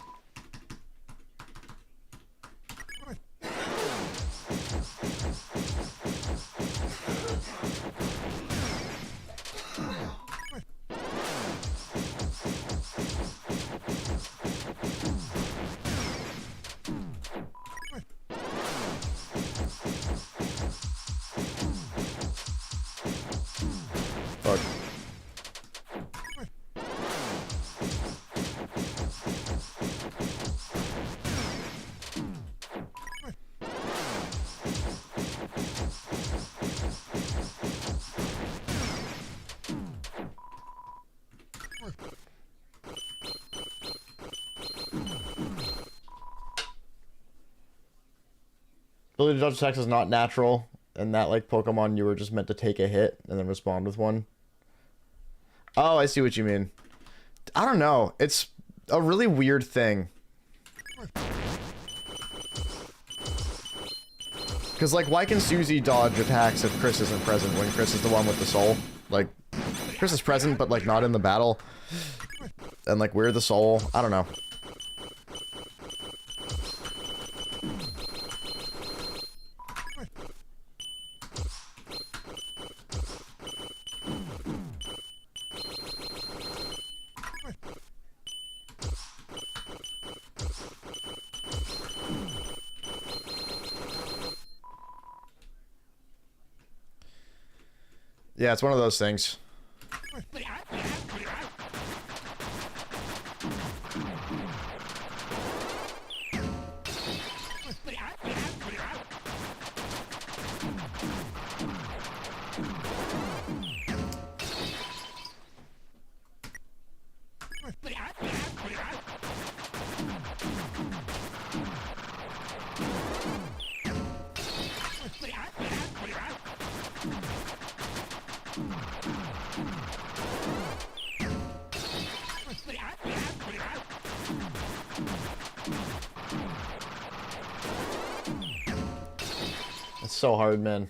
A: Fuck. Ability to dodge attacks is not natural, and that, like Pokemon, you were just meant to take a hit and then respond with one. Oh, I see what you mean. I don't know. It's a really weird thing. Because, like, why can Susie dodge attacks if Chris isn't present when Chris is the one with the soul? Like, Chris is present, but, like, not in the battle. And, like, we're the soul. I don't know. Yeah, it's one of those things. It's so hard, man.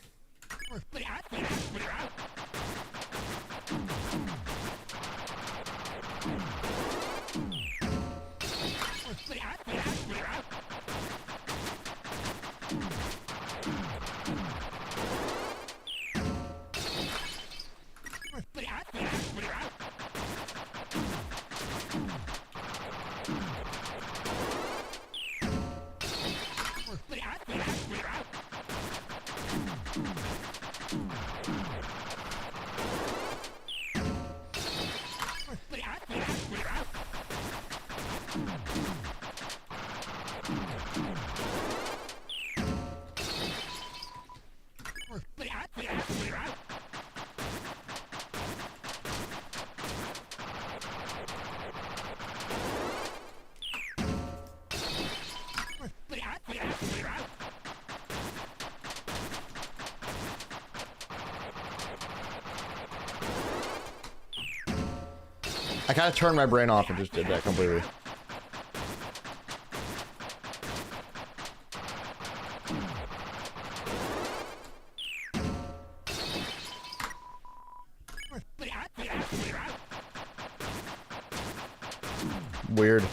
A: I kind of turned my brain off and just did that completely. Weird.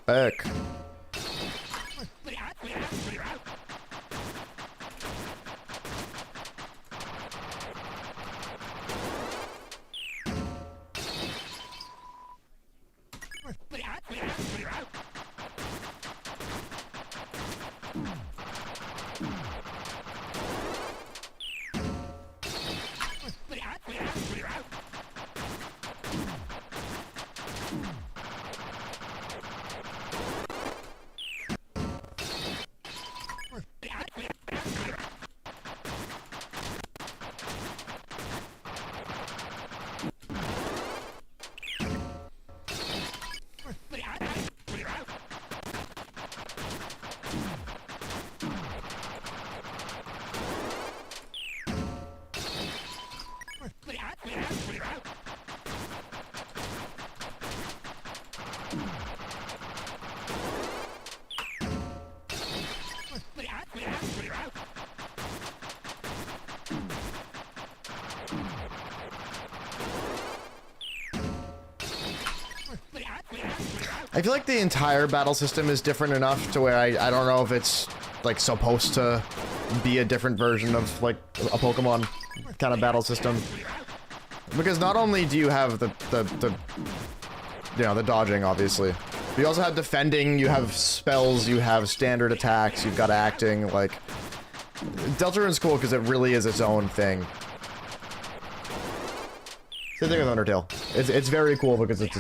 A: Heck. I feel like the entire battle system is different enough to where I don't know if it's like supposed to be a different version of like a Pokemon kind of battle system. Because not only do you have the you know, the dodging obviously, but you also have defending, you have spells, you have standard attacks, you've got acting, like Deltarune's cool because it really is its own thing. Same thing with Undertale. It's very cool because it's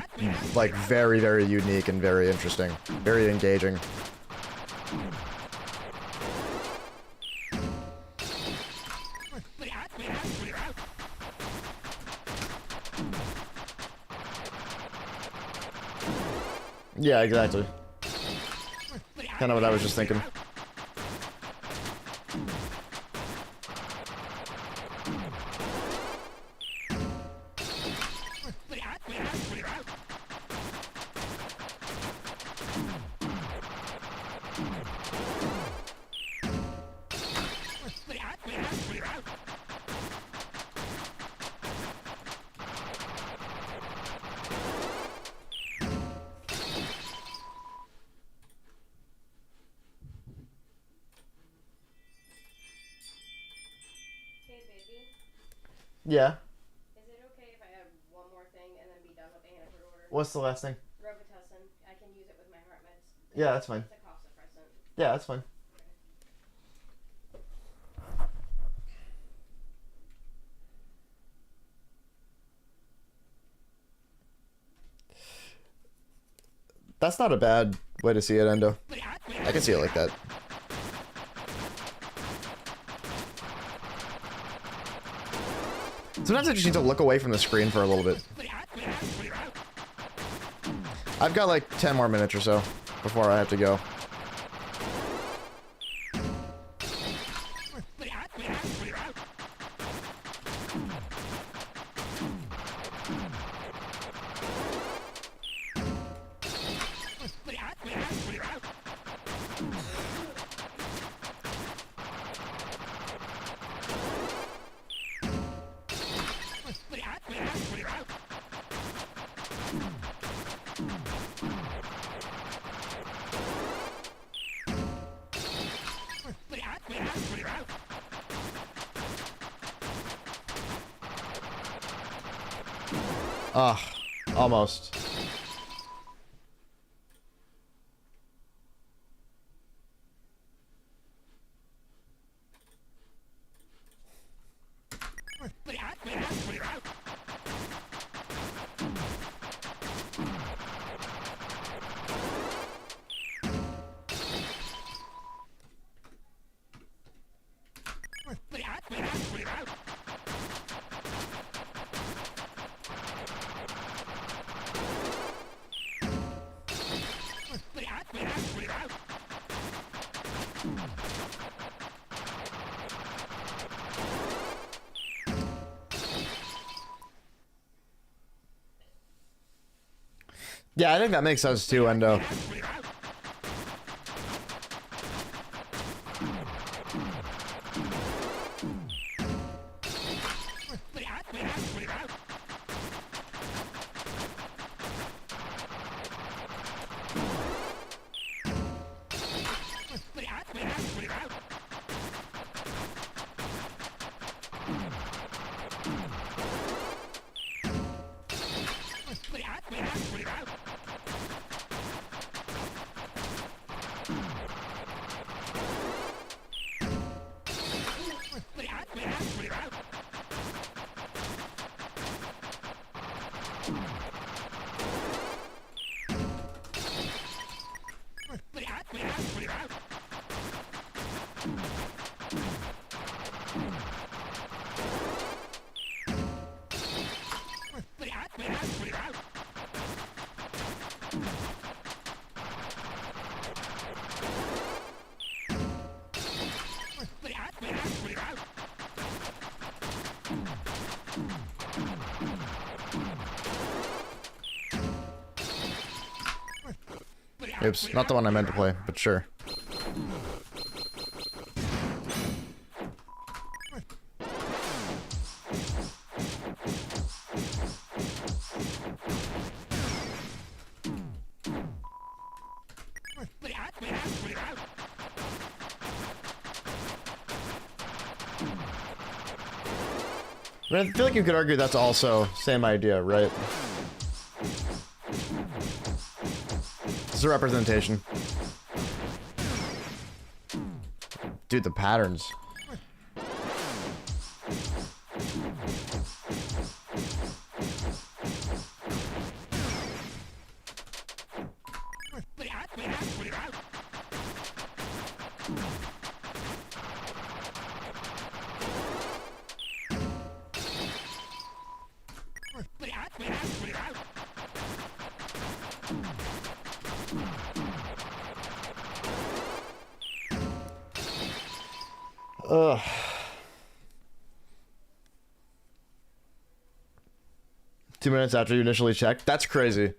A: like very, very unique and very interesting. Very engaging. Yeah, exactly. Kind of what I was just thinking. Yeah.
B: Is it okay if I add one more thing and then be done with the Hannaford order?
A: What's the last thing?
B: Robitussin. I can use it with my heart meds.
A: Yeah, that's fine.
B: It's a cough suppressant.
A: Yeah, that's fine. That's not a bad way to see it, Endo. I can see it like that. Sometimes I just need to look away from the screen for a little bit. I've got like 10 more minutes or so before I have to go. Ah, almost. Yeah, I think that makes sense too, Endo. Oops, not the one I meant to play, but sure. I mean, I feel like you could argue that's also same idea, right? It's a representation. Dude, the patterns. Ugh. Two minutes after you initially checked? That's crazy.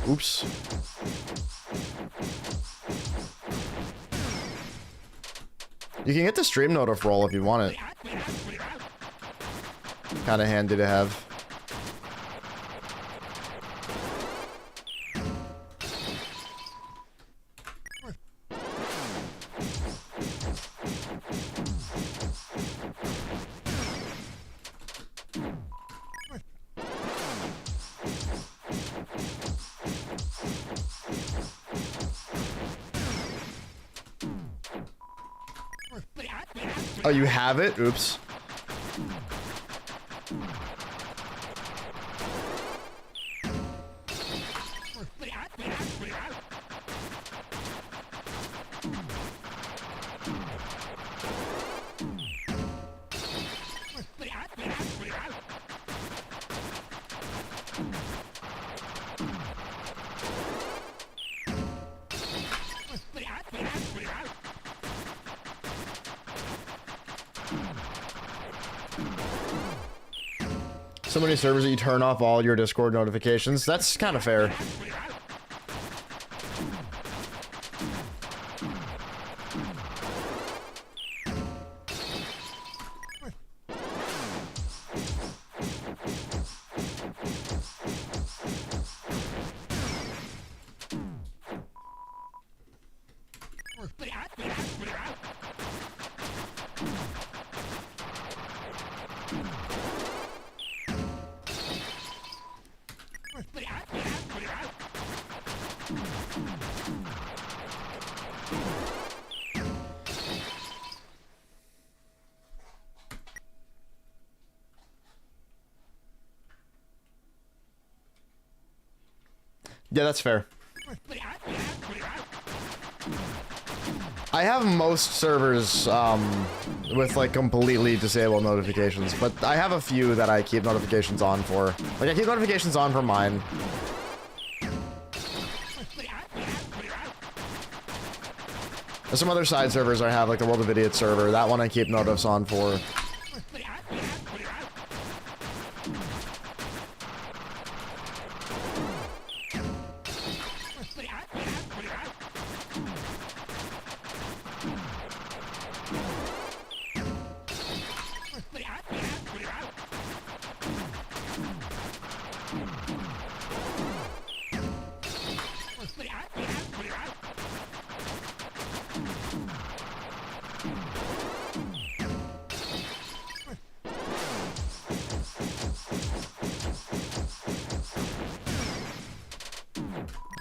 A: Oops. You can get the stream notif roll if you want it. Kinda handy to have. Oh, you have it? Oops. So many servers that you turn off all your Discord notifications. That's kind of fair. Yeah, that's fair. I have most servers with like completely disabled notifications, but I have a few that I keep notifications on for. Like I keep notifications on for mine. There's some other side servers I have, like the World of Idiots server. That one I keep notifs on for.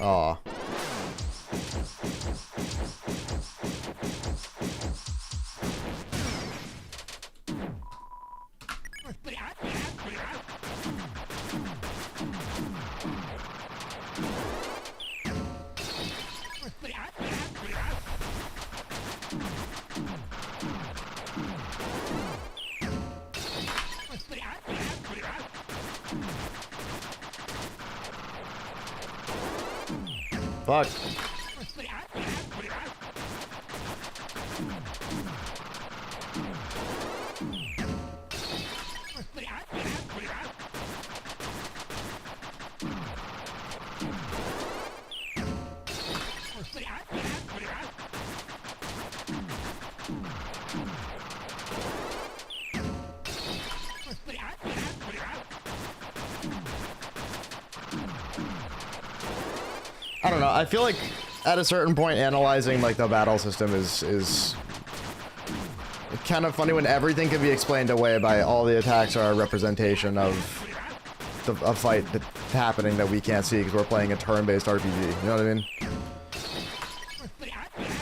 A: Aw. Fuck. I don't know. I feel like at a certain point, analyzing like the battle system is kind of funny when everything can be explained away by all the attacks are a representation of a fight that's happening that we can't see because we're playing a turn-based RPG. You know what I mean?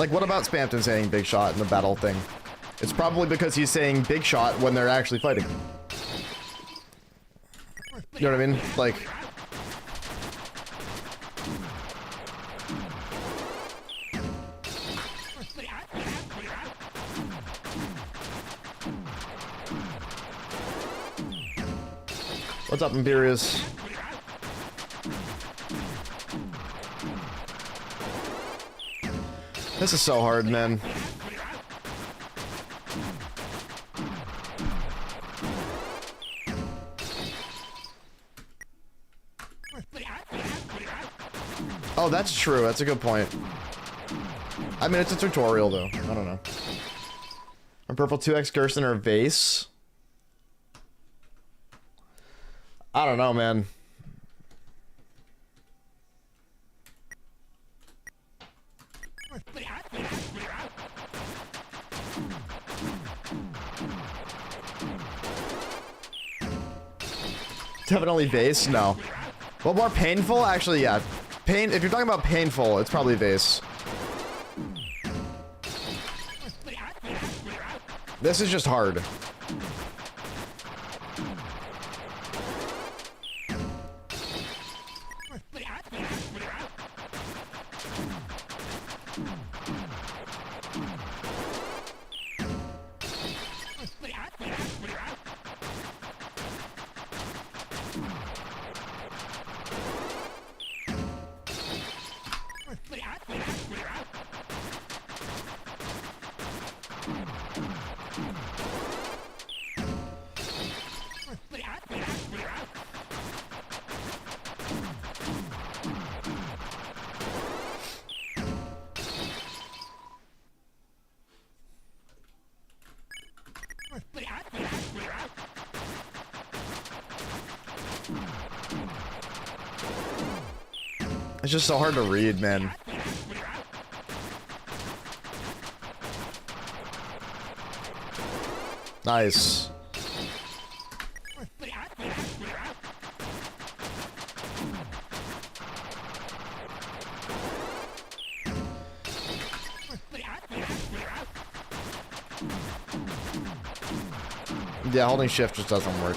A: Like, what about Spamton saying big shot in the battle thing? It's probably because he's saying big shot when they're actually fighting. You know what I mean? Like... What's up, Imperius? This is so hard, man. Oh, that's true. That's a good point. I mean, it's a tutorial, though. I don't know. A purple 2x Gerson or Vase? I don't know, man. Definitely Vase? No. What more painful? Actually, yeah. If you're talking about painful, it's probably Vase. This is just hard. It's just so hard to read, man. Nice. Yeah, holding shift just doesn't work.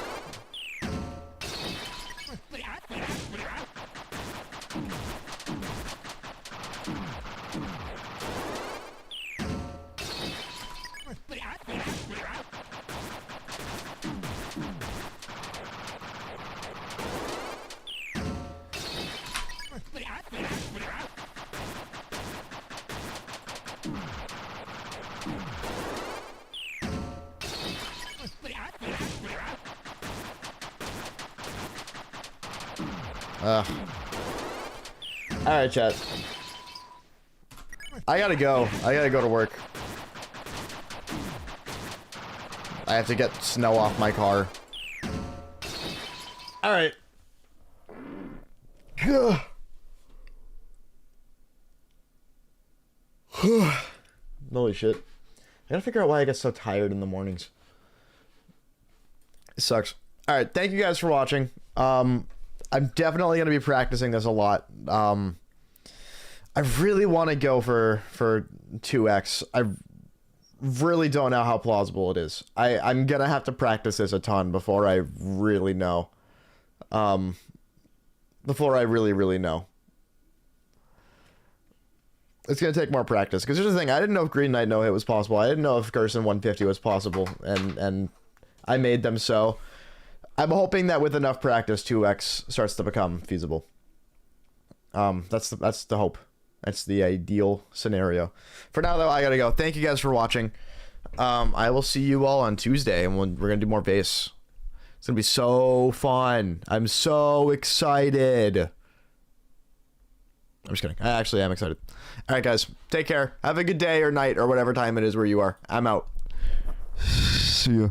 A: Alright, chat. I gotta go. I gotta go to work. I have to get snow off my car. Alright. Holy shit. I gotta figure out why I get so tired in the mornings. It sucks. Alright, thank you guys for watching. I'm definitely gonna be practicing this a lot. I really want to go for 2x. I really don't know how plausible it is. I'm gonna have to practice this a ton before I really know. Before I really know. It's gonna take more practice. Because here's the thing, I didn't know if Green Knight no hit was possible. I didn't know if Gerson 150 was possible, and I made them so. I'm hoping that with enough practice, 2x starts to become feasible. That's the hope. That's the ideal scenario. For now, though, I gotta go. Thank you guys for watching. I will see you all on Tuesday, and we're gonna do more base. It's gonna be so fun. I'm so excited. I'm just kidding. I actually am excited. All right, guys. Take care. Have a good day or night or whatever time it is where you are. I'm out. See ya.